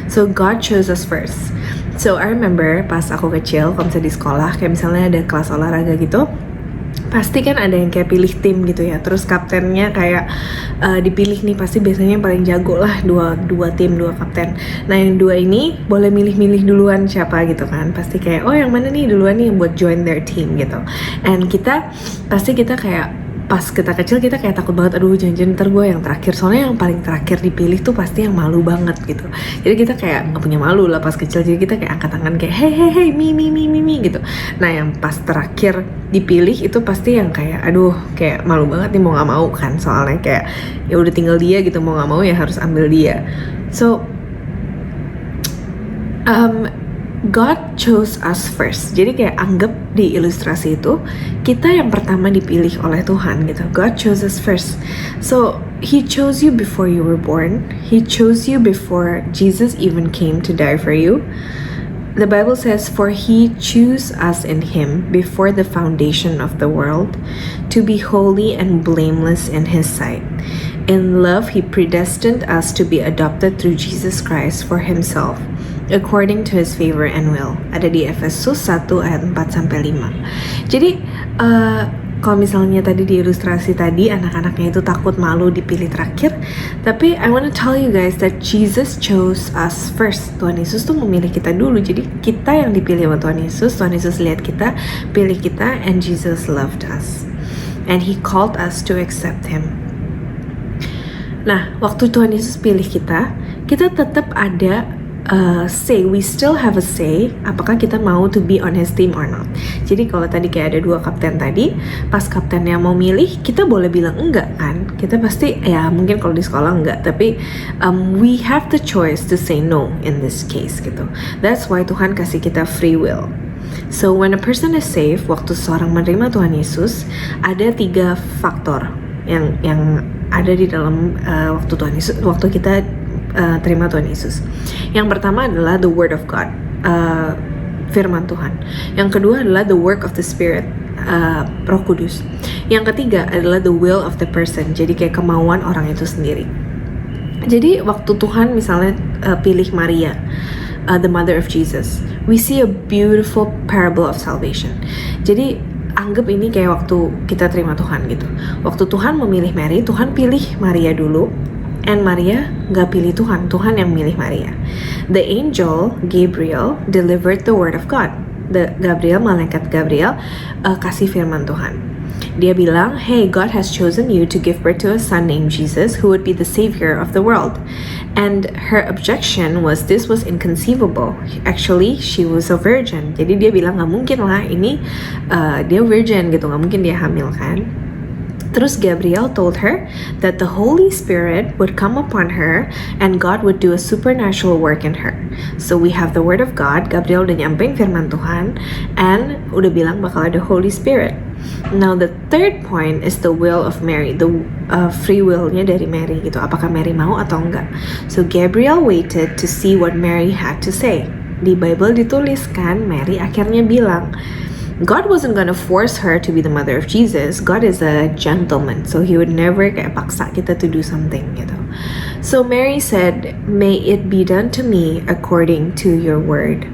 S8: So God chose us first. So I remember pas aku kecil, kalau misalnya di sekolah, kayak misalnya ada kelas olahraga gitu, pasti kan ada yang kayak pilih tim gitu ya. Terus kaptennya kayak dipilih nih, pasti biasanya yang paling jago lah, dua tim, dua kapten. Nah yang dua ini boleh milih-milih duluan siapa gitu kan. Pasti kayak, oh yang mana nih duluan nih buat join their team gitu. And pasti kita kayak, pas kita kecil kita kayak takut banget, aduh jangan-jangan ntar gue yang terakhir, soalnya yang paling terakhir dipilih tuh pasti yang malu banget gitu. Jadi kita kayak nggak punya malu lah pas kecil, jadi kita kayak angkat tangan kayak hey me gitu. Nah yang pas terakhir dipilih itu pasti yang kayak aduh kayak malu banget nih, mau nggak mau kan, soalnya kayak ya udah tinggal dia gitu, mau nggak mau ya harus ambil dia. So God chose us first. Jadi kayak anggap di ilustrasi itu kita yang pertama dipilih oleh Tuhan gitu. God chose us first. So He chose you before you were born. He chose you before Jesus even came to die for you. The Bible says, for He chose us in Him before the foundation of the world to be holy and blameless in His sight. In love, He predestined us to be adopted through Jesus Christ for Himself, according to His favor and will. Ada di Efesus 1 ayat 4-5. Jadi kalau misalnya tadi di ilustrasi tadi anak-anaknya itu takut malu dipilih terakhir, tapi I want to tell you guys that Jesus chose us first. Tuhan Yesus tuh memilih kita dulu. Jadi kita yang dipilih sama Tuhan Yesus. Tuhan Yesus lihat kita, pilih kita, and Jesus loved us. And He called us to accept Him. Nah, waktu Tuhan Yesus pilih kita tetap ada say, we still have a say apakah kita mau to be on His team or not. Jadi kalau tadi kayak ada dua kapten tadi, pas kaptennya mau milih, kita boleh bilang enggak kan. Kita pasti ya mungkin kalau di sekolah enggak, tapi we have the choice to say no in this case gitu. That's why Tuhan kasih kita free will. So when a person is saved, waktu seorang menerima Tuhan Yesus, ada 3 faktor yang ada di dalam waktu Tuhan Yesus, waktu kita terima Tuhan Yesus. Yang pertama adalah the word of God, firman Tuhan. Yang kedua adalah the work of the Spirit, Roh Kudus. Yang ketiga adalah the will of the person, jadi kayak kemauan orang itu sendiri. Jadi waktu Tuhan misalnya pilih Maria, the mother of Jesus, we see a beautiful parable of salvation. Jadi anggap ini kayak waktu kita terima Tuhan gitu. Waktu Tuhan memilih Mary, Tuhan pilih Maria dulu. And Maria gak pilih Tuhan, Tuhan yang milih Maria. The angel Gabriel delivered the word of God. Malaikat Gabriel kasih firman Tuhan. Dia bilang, hey, God has chosen you to give birth to a son named Jesus who would be the savior of the world. And her objection was this was inconceivable. Actually, she was a virgin. Jadi dia bilang gak mungkin lah ini dia virgin gitu, gak mungkin dia hamil kan. Terus Gabriel told her that the Holy Spirit would come upon her and God would do a supernatural work in her. So we have the word of God, Gabriel udah nyampein firman Tuhan, and udah bilang bakal ada Holy Spirit. Now the third point is the will of Mary, the free will-nya dari Mary gitu. Apakah Mary mau atau enggak? So Gabriel waited to see what Mary had to say. Di Bible dituliskan Mary akhirnya bilang, God wasn't gonna force her to be the mother of Jesus. God is a gentleman, so he would never kayak paksa kita to do something gitu. So Mary said, "May it be done to me according to your word."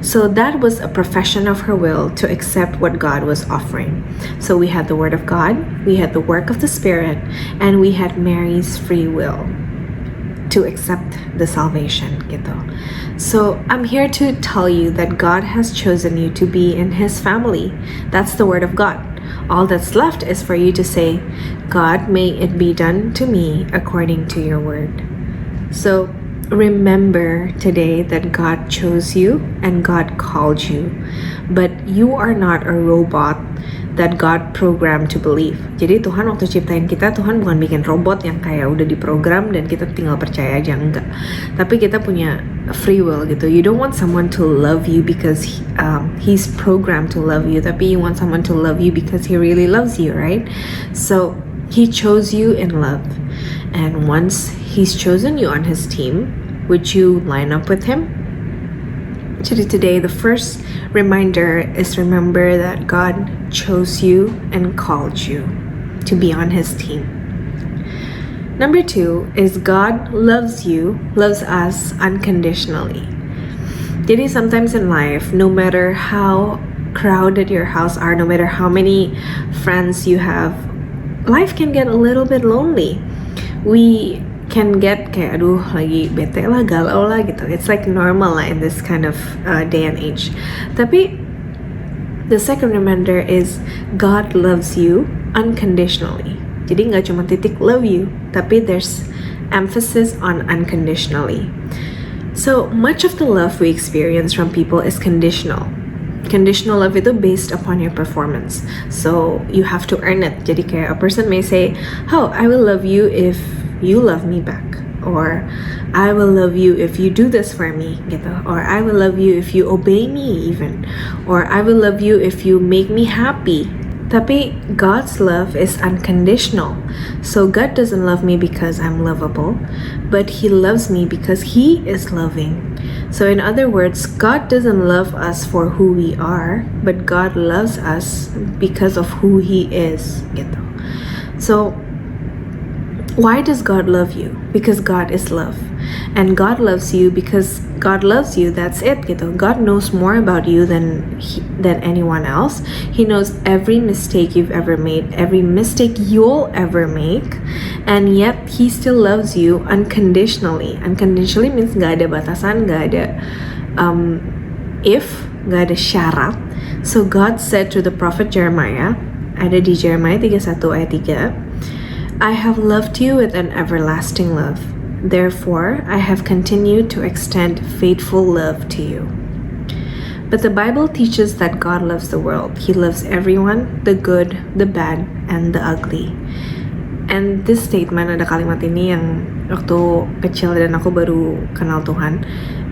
S8: So that was a profession of her will to accept what God was offering. So we had the word of God, we had the work of the Spirit, and we had Mary's free will to accept the salvation gitu. So I'm here to tell you that God has chosen you to be in his family. That's the word of God. All that's left is for you to say, "God, may it be done to me according to your word." So remember today that God chose you and God called you, but you are not a robot that God programmed to believe. Jadi Tuhan waktu ciptain kita, Tuhan bukan bikin robot yang kayak udah diprogram dan kita tinggal percaya aja, enggak. Tapi kita punya free will gitu. You don't want someone to love you because he's programmed to love you, tapi you want someone to love you because he really loves you, right? So he chose you in love, and once he's chosen you on his team, would you line up with him? Today, the first reminder is remember that God chose you and called you to be on his team. Number 2 is God loves you, loves us unconditionally. Jadi sometimes in life, no matter how crowded your house are, no matter how many friends you have, life can get a little bit lonely. We can get kayak aduh lagi bete lah, galau lah gitu. It's like normal lah in this kind of day and age. Tapi the second reminder is God loves you unconditionally. Jadi nggak cuma titik love you, tapi there's emphasis on unconditionally. So much of the love we experience from people is conditional. Conditional love itu based upon your performance. So you have to earn it. Jadi kayak a person may say, "Oh, I will love you if you love me back," or "I will love you if you do this for me," gitu. Or "I will love you if you obey me even," or "I will love you if you make me happy." Tapi God's love is unconditional. So God doesn't love me because I'm lovable, but he loves me because he is loving. So in other words, God doesn't love us for who we are, but God loves us because of who he is, gitu. So why does God love you? Because God is love. And God loves you because God loves you. That's it gitu. God knows more about you than anyone else. He knows every mistake you've ever made, every mistake you'll ever make, and yet he still loves you unconditionally. Unconditionally means gak ada batasan, gak ada gak ada syarat. So God said to the prophet Jeremiah, ada di Jeremiah 31 ayat 3, "I have loved you with an everlasting love. Therefore, I have continued to extend faithful love to you." But the Bible teaches that God loves the world. He loves everyone, the good, the bad, and the ugly. And this statement, ada kalimat ini yang waktu kecil dan aku baru kenal Tuhan,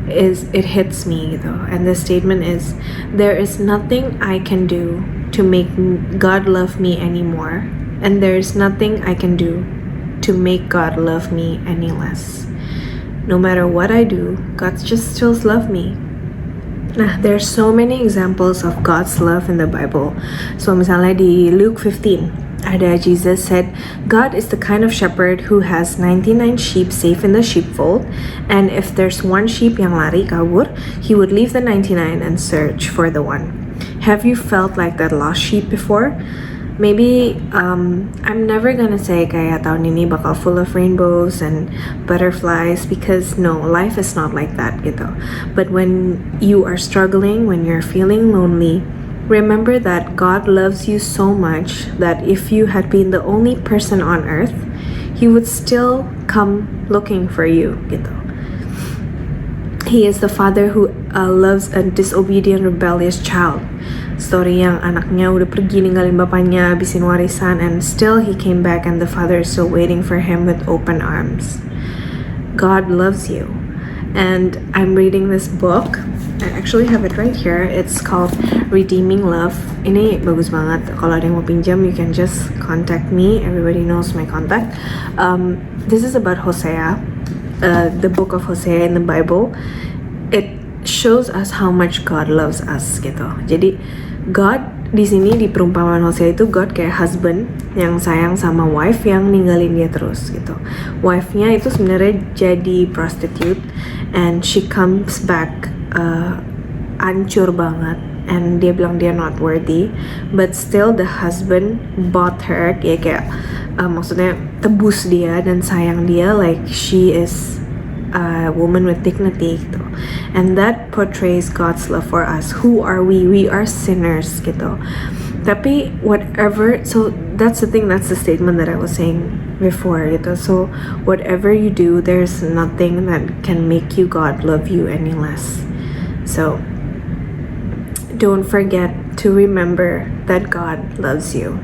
S8: it hits me gitu. And the statement is, there is nothing I can do to make God love me anymore. And there's nothing I can do to make God love me any less. No matter what I do, God just still loves me. Nah, there are so many examples of God's love in the Bible. So misalnya di Luke 15, ada Jesus said, "God is the kind of shepherd who has 99 sheep safe in the sheepfold, and if there's one sheep yang lari kabur, he would leave the 99 and search for the one." Have you felt like that lost sheep before? Maybe I'm never gonna say kayak tahun ini bakal full of rainbows and butterflies, because no, life is not like that gitu. But when you are struggling, when you're feeling lonely, remember that God loves you so much that if you had been the only person on earth, he would still come looking for you gitu. He is the father who loves a disobedient, rebellious child. Story yang anaknya udah pergi ninggalin bapaknya, habisin warisan, and still he came back and the father is still waiting for him with open arms. God loves you. And I'm reading this book. I actually have it right here. It's called Redeeming Love. Ini bagus banget. Kalau ada yang mau pinjam, you can just contact me. Everybody knows my contact. This is about Hosea, the book of Hosea in the Bible. It shows us how much God loves us gitu. Jadi God di sini di perumpamaan Hosea itu God kayak husband yang sayang sama wife yang ninggalin dia terus gitu. Wife-nya itu sebenarnya jadi prostitute and she comes back hancur banget and dia bilang dia not worthy, but still the husband bought her kayak maksudnya tebus dia dan sayang dia like she is a woman with dignity gitu. And that portrays God's love for us. Who are we? We are sinners gitu. Tapi whatever, so that's the thing, that's the statement that I was saying before gitu. So whatever you do, there's nothing that can make you God love you any less. So don't forget to remember that God loves you.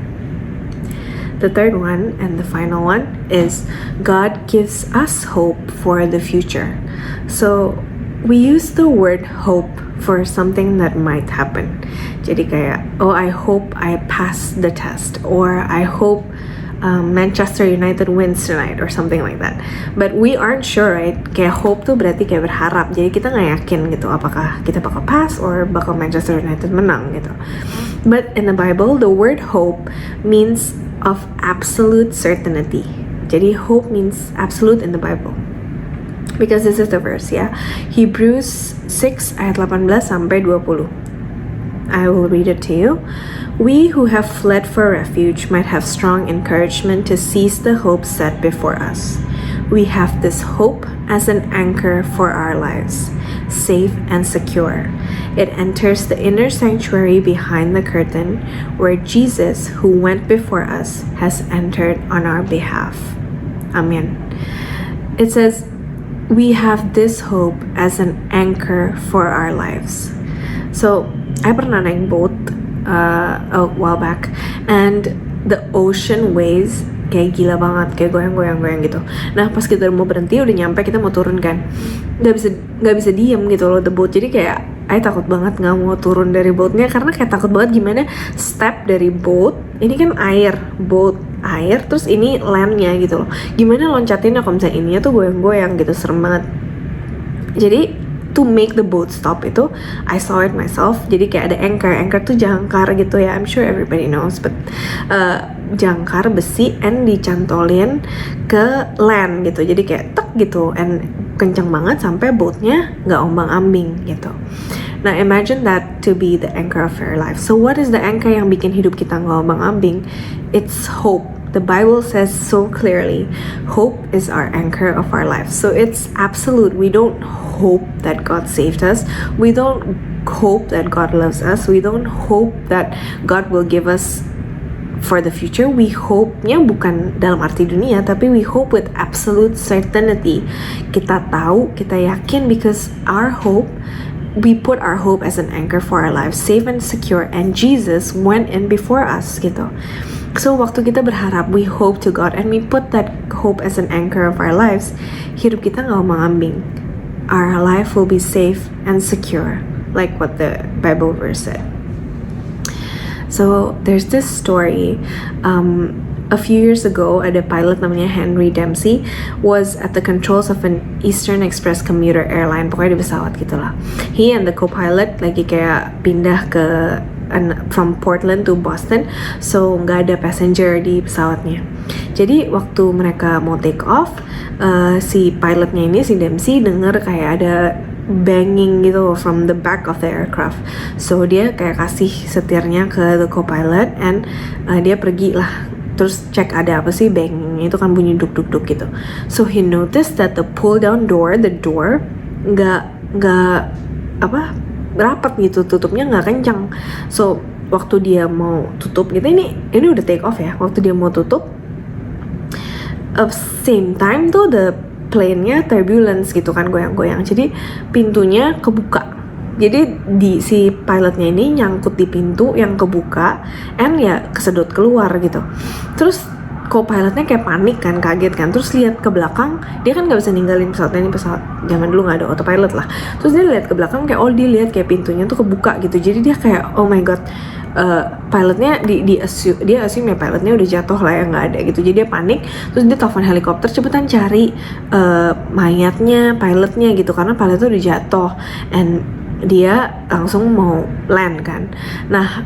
S8: The third one and the final one is God gives us hope for the future. So we use the word hope for something that might happen. Jadi kayak, oh I hope I pass the test, or I hope Manchester United wins tonight or something like that. But we aren't sure, right? Kayak hope tuh berarti kayak berharap. Jadi kita nggak yakin gitu apakah kita bakal pass or bakal Manchester United menang gitu. But in the Bible, the word hope means of absolute certainty. Jadi hope means absolute in the Bible. Because this is the verse, ya. Hebrews 6 ayat 18 sampai 20. I will read it to you. We who have fled for refuge might have strong encouragement to seize the hope set before us. We have this hope as an anchor for our lives, safe and secure. It enters the inner sanctuary behind the curtain, where Jesus, who went before us, has entered on our behalf. Amen. It says, we have this hope as an anchor for our lives. So, I pernah naik boat a while back, and the ocean waves kayak gila banget, kayak goyang-goyang gitu. Nah pas kita mau berhenti udah nyampe, kita mau turun kan, nggak bisa diem gitu loh the boat. Jadi kayak I takut banget nggak mau turun dari boatnya, karena kayak takut banget gimana step dari boat, ini kan boat air, terus ini landnya gitu loh, gimana loncatinnya kalau misalnya ininya tuh goyang-goyang gitu, serem banget. Jadi to make the boat stop itu, I saw it myself. Jadi kayak ada anchor tuh jangkar gitu ya, I'm sure everybody knows, but jangkar besi and dicantolin ke land gitu. Jadi kayak tek gitu, and kenceng banget sampai boatnya nggak ombang-ambing gitu. Nah imagine that to be the anchor of your life. So what is the anchor yang bikin hidup kita nggak ombang-ambing? It's hope. The Bible says so clearly, hope is our anchor of our life. So it's absolute. We don't hope that God saved us. We don't hope that God loves us. We don't hope that God will give us for the future. We hope-nya bukan dalam arti dunia, tapi we hope with absolute certainty. Kita tahu, kita yakin, because our hope, we put our hope as an anchor for our lives, safe and secure, and Jesus went in before us gitu. So waktu kita berharap, we hope to God and we put that hope as an anchor of our lives, hidup kita nggak ombang-ambing. Our life will be safe and secure, like what the Bible verse said. So there's this story. A few years ago, ada pilot namanya Henry Dempsey was at the controls of an Eastern Express commuter airline, pokoknya di pesawat gitulah. He and the co-pilot lagi kayak pindah ke from Portland to Boston, so nggak ada passenger di pesawatnya. Jadi waktu mereka mau take off, si pilotnya ini, si Dempsey, denger kayak ada banging gitu from the back of the aircraft. So dia kayak kasih setirnya ke the co-pilot and dia pergi lah. Terus cek ada apa sih banging, itu kan bunyi duk-duk-duk gitu. So he noticed that the pull down door, the door nggak rapat gitu, tutupnya nggak kencang. So waktu dia mau tutup gitu, ini udah take off ya, waktu dia mau tutup, same time tuh the plane-nya turbulence gitu kan, goyang-goyang, jadi pintunya kebuka. Jadi si pilotnya ini nyangkut di pintu yang kebuka, and ya kesedot keluar gitu. Terus co-pilotnya kayak panik kan, kaget kan, terus lihat ke belakang, dia kan nggak bisa ninggalin pesawatnya, ini pesawat zaman dulu nggak ada autopilot lah. Terus dia lihat ke belakang kayak, dia lihat kayak pintunya tuh kebuka gitu. Jadi dia kayak, oh my god, pilotnya dia assume ya pilotnya udah jatuh lah ya, nggak ada gitu. Jadi dia panik, terus dia telepon helikopter, cepetan cari mayatnya pilotnya gitu, karena pilotnya udah jatuh, and dia langsung mau land kan. Nah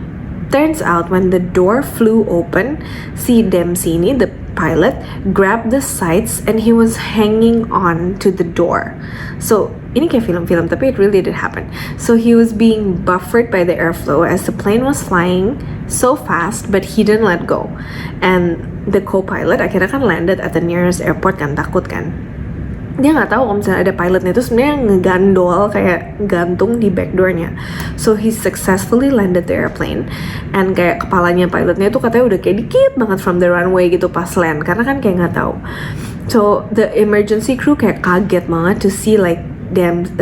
S8: Turns out when the door flew open, si Dempsey ini, the pilot, grabbed the sides and he was hanging on to the door. So ini kayak film-film, tapi it really did happen. So he was being buffered by the airflow as the plane was flying so fast, but he didn't let go. And the co-pilot akhirnya kan landed at the nearest airport kan, takut kan. Dia nggak tahu kalau misalnya ada pilotnya itu sebenarnya ngegandol kayak gantung di back door-nya. So he successfully landed the airplane, and kayak kepalanya pilotnya itu katanya udah kayak dikit banget from the runway gitu pas land, karena kan kayak nggak tahu. So the emergency crew kayak kaget banget to see like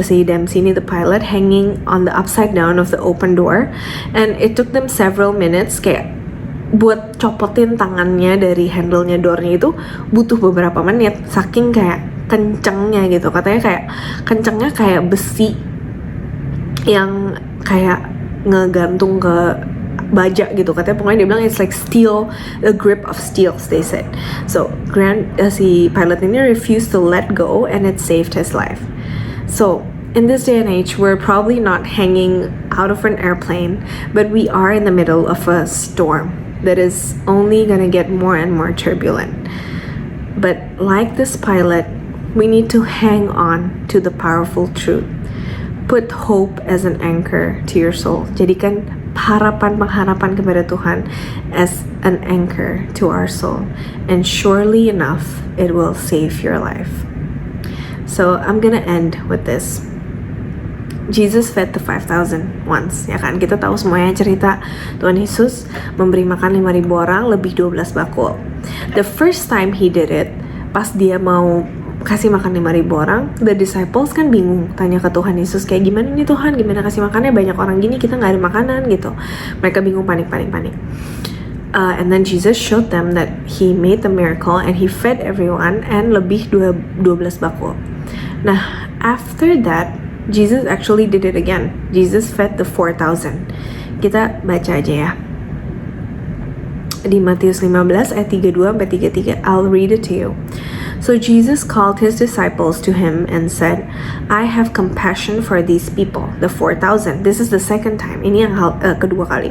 S8: si Dempsey ini, the pilot, hanging on the upside down of the open door, and it took them several minutes kayak buat copotin tangannya dari handle-nya door-nya itu butuh beberapa menit, saking kayak kencengnya gitu. Katanya kayak kencengnya kayak besi yang kayak ngegantung ke baja gitu. Katanya pokoknya dia bilang it's like steel, a grip of steel, they said. So si pilot ini refused to let go, and it saved his life. So in this day and age, we're probably not hanging out of an airplane, but we are in the middle of a storm that is only gonna get more and more turbulent. But like this pilot, we need to hang on to the powerful truth. Put hope as an anchor to your soul. Jadikan pengharapan kepada Tuhan as an anchor to our soul. And surely enough, it will save your life. So I'm gonna end with this. Jesus fed the 5,000 once, ya kan? Kita tahu semuanya cerita Tuhan Yesus memberi makan 5.000 orang, lebih 12 bakul. The first time he did it, pas dia mau kasih makan 5.000 orang, the disciples kan bingung, tanya ke Tuhan Yesus kayak gimana nih Tuhan, gimana kasih makannya, banyak orang gini kita nggak ada makanan gitu. Mereka bingung, panik. And then Jesus showed them that he made the miracle and he fed everyone, and lebih 12 bakul. Nah, after that Jesus actually did it again. Jesus fed the 4,000. Kita baca aja ya. Di Matius 15 ayat 32-33, I'll read it to you. So Jesus called his disciples to him and said, I have compassion for these people, the 4,000. This is the second time. Ini yang kedua kali.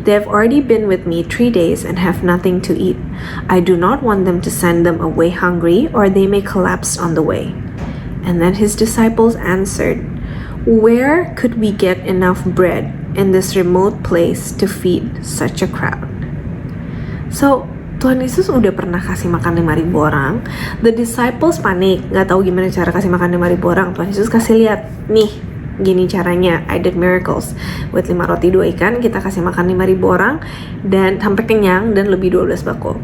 S8: They have already been with me 3 days and have nothing to eat. I do not want them to send them away hungry, or they may collapse on the way. And then his disciples answered, where could we get enough bread in this remote place to feed such a crowd? So, Tuhan Yesus udah pernah kasih makan 5.000 orang. The disciples panik, gak tahu gimana cara kasih makan 5.000 orang. Tuhan Yesus kasih lihat, nih, gini caranya. I did miracles. With 5 roti 2 ikan, kita kasih makan 5.000 orang dan sampai kenyang dan lebih 12 bakul.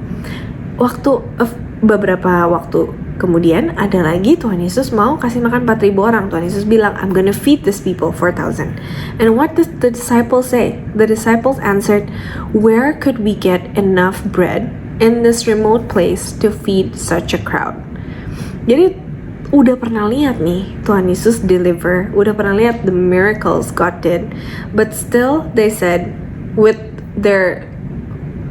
S8: Beberapa waktu kemudian ada lagi Tuhan Yesus mau kasih makan 4.000 orang. Tuhan Yesus bilang, I'm gonna feed these people 4,000. And what does the disciples say? The disciples answered, where could we get enough bread in this remote place to feed such a crowd? Jadi udah pernah lihat nih Tuhan Yesus deliver, udah pernah lihat the miracles God did, but still they said with their,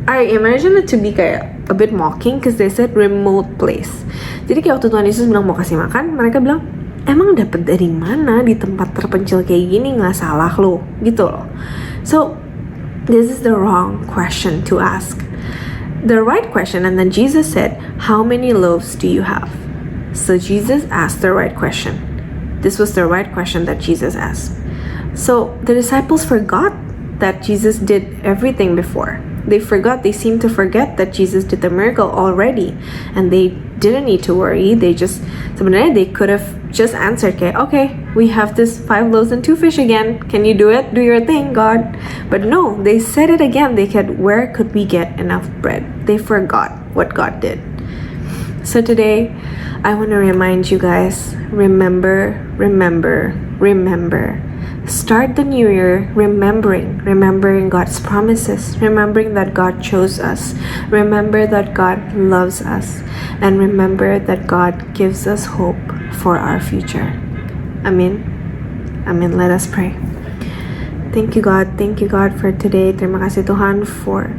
S8: I imagine it to be kayak a bit mocking because they said remote place. Jadi kayak waktu Tuhan Yesus bilang mau kasih makan, mereka bilang, emang dapat dari mana di tempat terpencil kayak gini, nggak salah lo, gitu loh. So this is the wrong question to ask. The right question, and then Jesus said, how many loaves do you have? So Jesus asked the right question. This was the right question that Jesus asked. So the disciples forgot that Jesus did everything before. They seemed to forget that Jesus did the miracle already, and they didn't need to worry. They could have just answered, okay, we have this 5 loaves and 2 fish again. Can you do it? Do your thing, God. But no, they said it again. They said, where could we get enough bread? They forgot what God did. So today, I want to remind you guys, remember. Start the new year remembering God's promises, remembering that God chose us, remember that God loves us, and remember that God gives us hope for our future. Amen. Let us pray. Thank you God for today. Terima kasih Tuhan for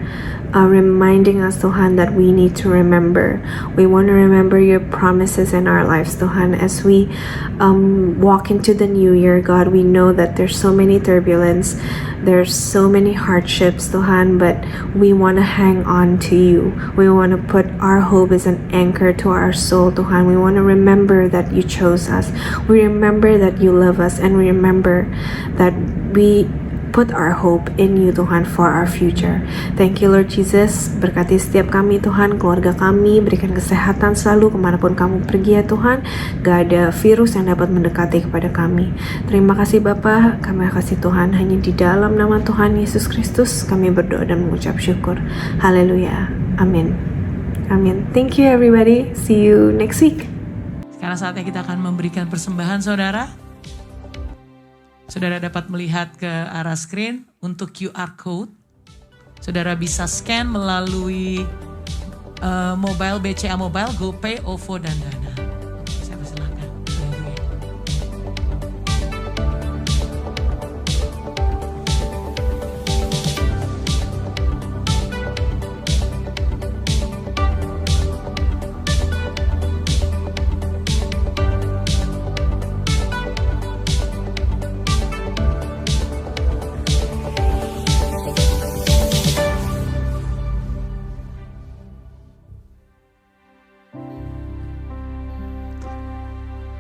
S8: reminding us, Tuhan, that we need to remember. We want to remember your promises in our lives, Tuhan. As we walk into the new year, God, we know that there's so many turbulence, there's so many hardships, Tuhan, but we want to hang on to you. We want to put our hope as an anchor to our soul, Tuhan. We want to remember that you chose us. We remember that you love us, and we remember that we put our hope in you, Tuhan, for our future. Thank you, Lord Jesus. Berkati setiap kami, Tuhan, keluarga kami, berikan kesehatan selalu kemanapun kamu pergi, ya Tuhan. Gak ada virus yang dapat mendekati kepada kami. Terima kasih Bapa, kami kasih Tuhan, hanya di dalam nama Tuhan Yesus Kristus kami berdoa dan mengucap syukur. Haleluya. Amin. Amin. Thank you everybody. See you next week.
S4: Sekarang saatnya kita akan memberikan persembahan, saudara. Saudara dapat melihat ke arah screen untuk QR code. Saudara bisa scan melalui mobile, BCA Mobile, GoPay, OVO, dan Dana. Saya persilahkan.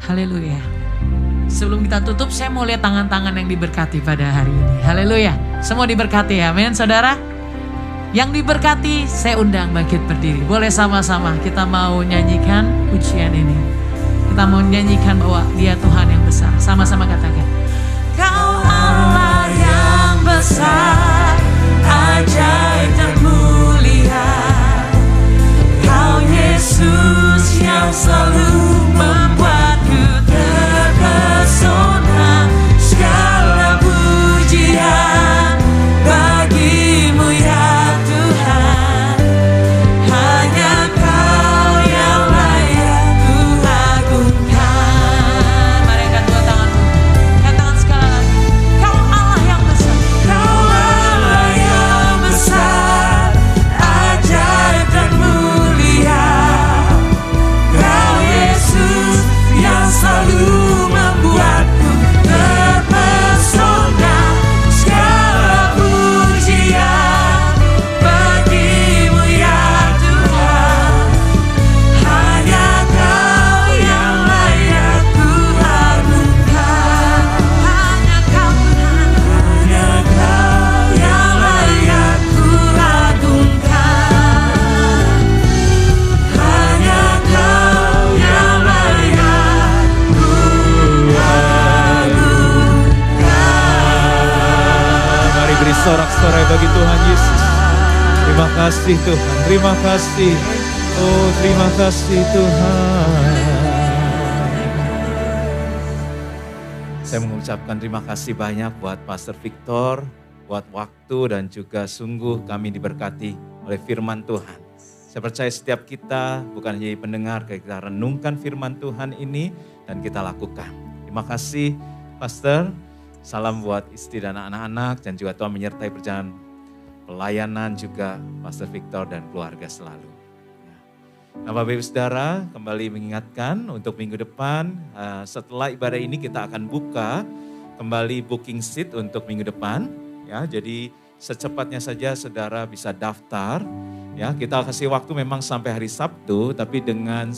S4: Haleluya. Sebelum kita tutup, saya mau lihat tangan-tangan yang diberkati pada hari ini. Haleluya. Semua diberkati, amin saudara. Yang diberkati, saya undang bangkit berdiri. Boleh sama-sama kita mau nyanyikan pujian ini. Kita mau nyanyikan bahwa Dia Tuhan yang besar. Sama-sama katakan. Kau Allah yang besar, ajaib dan mulia. Kau Yesus yang selalu membuatku terpesona. Segala pujian bagimu ya Tuhan. Hanya Kau yang layak ku agungkan. Mari angkat dua tanganmu. Angkat tangan sekali lagi. Kau Allah yang besar. Kau Allah yang besar, ajaib dan mulia. Kau Yesus yang selalu membuatku terpesona. Segala pujian bagimu ya Tuhan. Hanya Kau yang layak ku agungkan. Hanya Kau Tuhan. Hanya Kau yang layak ku agungkan. Hanya Kau yang layak ku agungkan.
S7: Mari beri sorak-sorai bagi Tuhan Yesus. Terima kasih Tuhan, terima kasih. Oh terima kasih Tuhan. Saya mengucapkan terima kasih banyak buat Pastor Victor, buat waktu dan juga sungguh kami diberkati oleh firman Tuhan. Saya percaya setiap kita bukan hanya pendengar, kita renungkan firman Tuhan ini dan kita lakukan. Terima kasih Pastor. Salam buat istri dan anak-anak dan juga Tuhan menyertai perjalanan pelayanan juga Pastor Victor dan keluarga selalu. Nah Bapak Ibu Saudara, kembali mengingatkan untuk minggu depan setelah ibadah ini kita akan buka kembali booking seat untuk minggu depan. Ya, jadi secepatnya saja saudara bisa daftar. Ya, kita kasih waktu memang sampai hari Sabtu, tapi dengan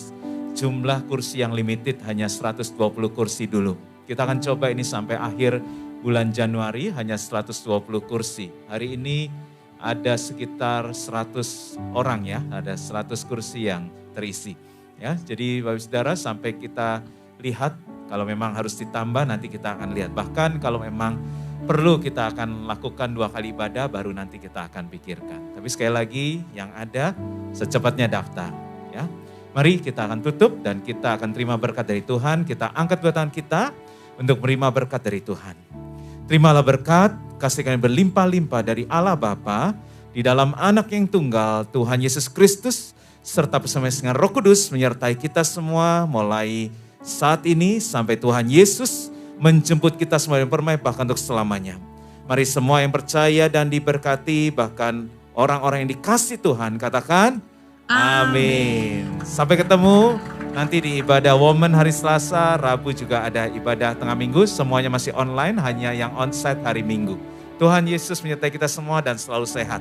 S7: jumlah kursi yang limited hanya 120 kursi dulu. Kita akan coba ini sampai akhir bulan Januari hanya 120 kursi. Hari ini ada sekitar 100 orang ya, ada 100 kursi yang terisi. Ya, jadi Bapak Saudara sampai kita lihat kalau memang harus ditambah nanti kita akan lihat. Bahkan kalau memang perlu kita akan lakukan 2 kali ibadah baru nanti kita akan pikirkan. Tapi sekali lagi yang ada secepatnya daftar ya. Mari kita akan tutup dan kita akan terima berkat dari Tuhan. Kita angkat dua tangan kita untuk menerima berkat dari Tuhan. Terimalah berkat, kasih kami berlimpah-limpah dari Allah Bapa di dalam Anak yang tunggal Tuhan Yesus Kristus serta bersama dengan Roh Kudus menyertai kita semua mulai saat ini sampai Tuhan Yesus menjemput kita semua yang permai bahkan untuk selamanya. Mari semua yang percaya dan diberkati bahkan orang-orang yang dikasih Tuhan. Katakan amin. Sampai ketemu nanti di ibadah Women hari Selasa, Rabu juga ada ibadah tengah minggu. Semuanya masih online, hanya yang onsite hari Minggu. Tuhan Yesus menyertai kita semua dan selalu sehat.